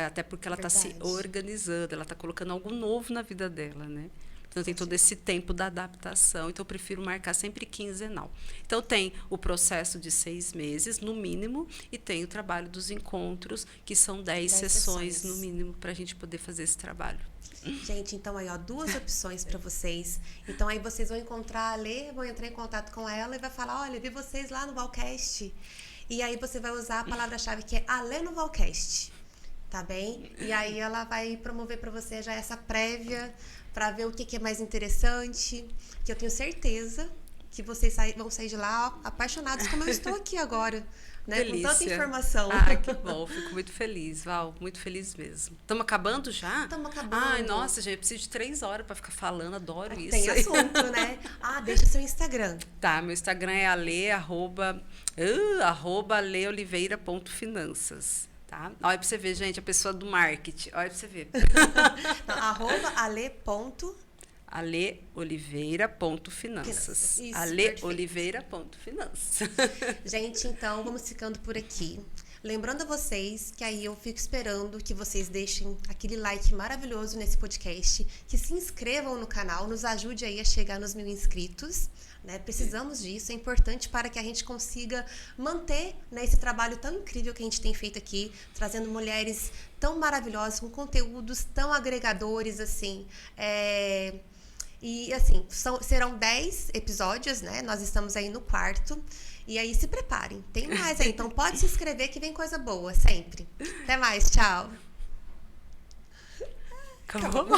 Até porque ela está se organizando, ela está colocando algo novo na vida dela, né? Então, tem todo esse tempo da adaptação. Então, eu prefiro marcar sempre quinzenal. Então, tem o processo de 6 meses, no mínimo, e tem o trabalho dos encontros, que são 10 sessões, no mínimo, para a gente poder fazer esse trabalho. Gente, então aí, 2 opções para vocês. Então, aí vocês vão encontrar a Lê, vão entrar em contato com ela e vai falar, olha, vi vocês lá no Valcast. E aí, você vai usar a palavra-chave que é Alê no Valcast. Tá bem? E aí, ela vai promover para você já essa prévia para ver o que é mais interessante, que eu tenho certeza que vocês vão sair de lá apaixonados, como eu estou aqui agora, né? Delícia. Com tanta informação. Que bom, fico muito feliz, Val, muito feliz mesmo. Estamos acabando já? Estamos acabando. Ai, nossa, gente, eu preciso de 3 horas para ficar falando, adoro isso. Tem assunto, né? Deixa seu Instagram. Tá, meu Instagram é @aleoliveira.finanças. Tá? Olha pra você ver, gente, a pessoa do marketing. Olha pra você ver. @aleoliveira.finanças. aleoliveira.finanças. Gente, então, vamos ficando por aqui. Lembrando a vocês que aí eu fico esperando que vocês deixem aquele like maravilhoso nesse podcast, que se inscrevam no canal, nos ajude aí a chegar nos 1000 inscritos. Né? Precisamos disso, é importante para que a gente consiga manter, né, esse trabalho tão incrível que a gente tem feito aqui, trazendo mulheres tão maravilhosas, com conteúdos tão agregadores, assim. E assim, serão 10 episódios, né? Nós estamos aí no 4. E aí se preparem, tem mais aí. Então pode se inscrever que vem coisa boa, sempre. Até mais, tchau. Acabou?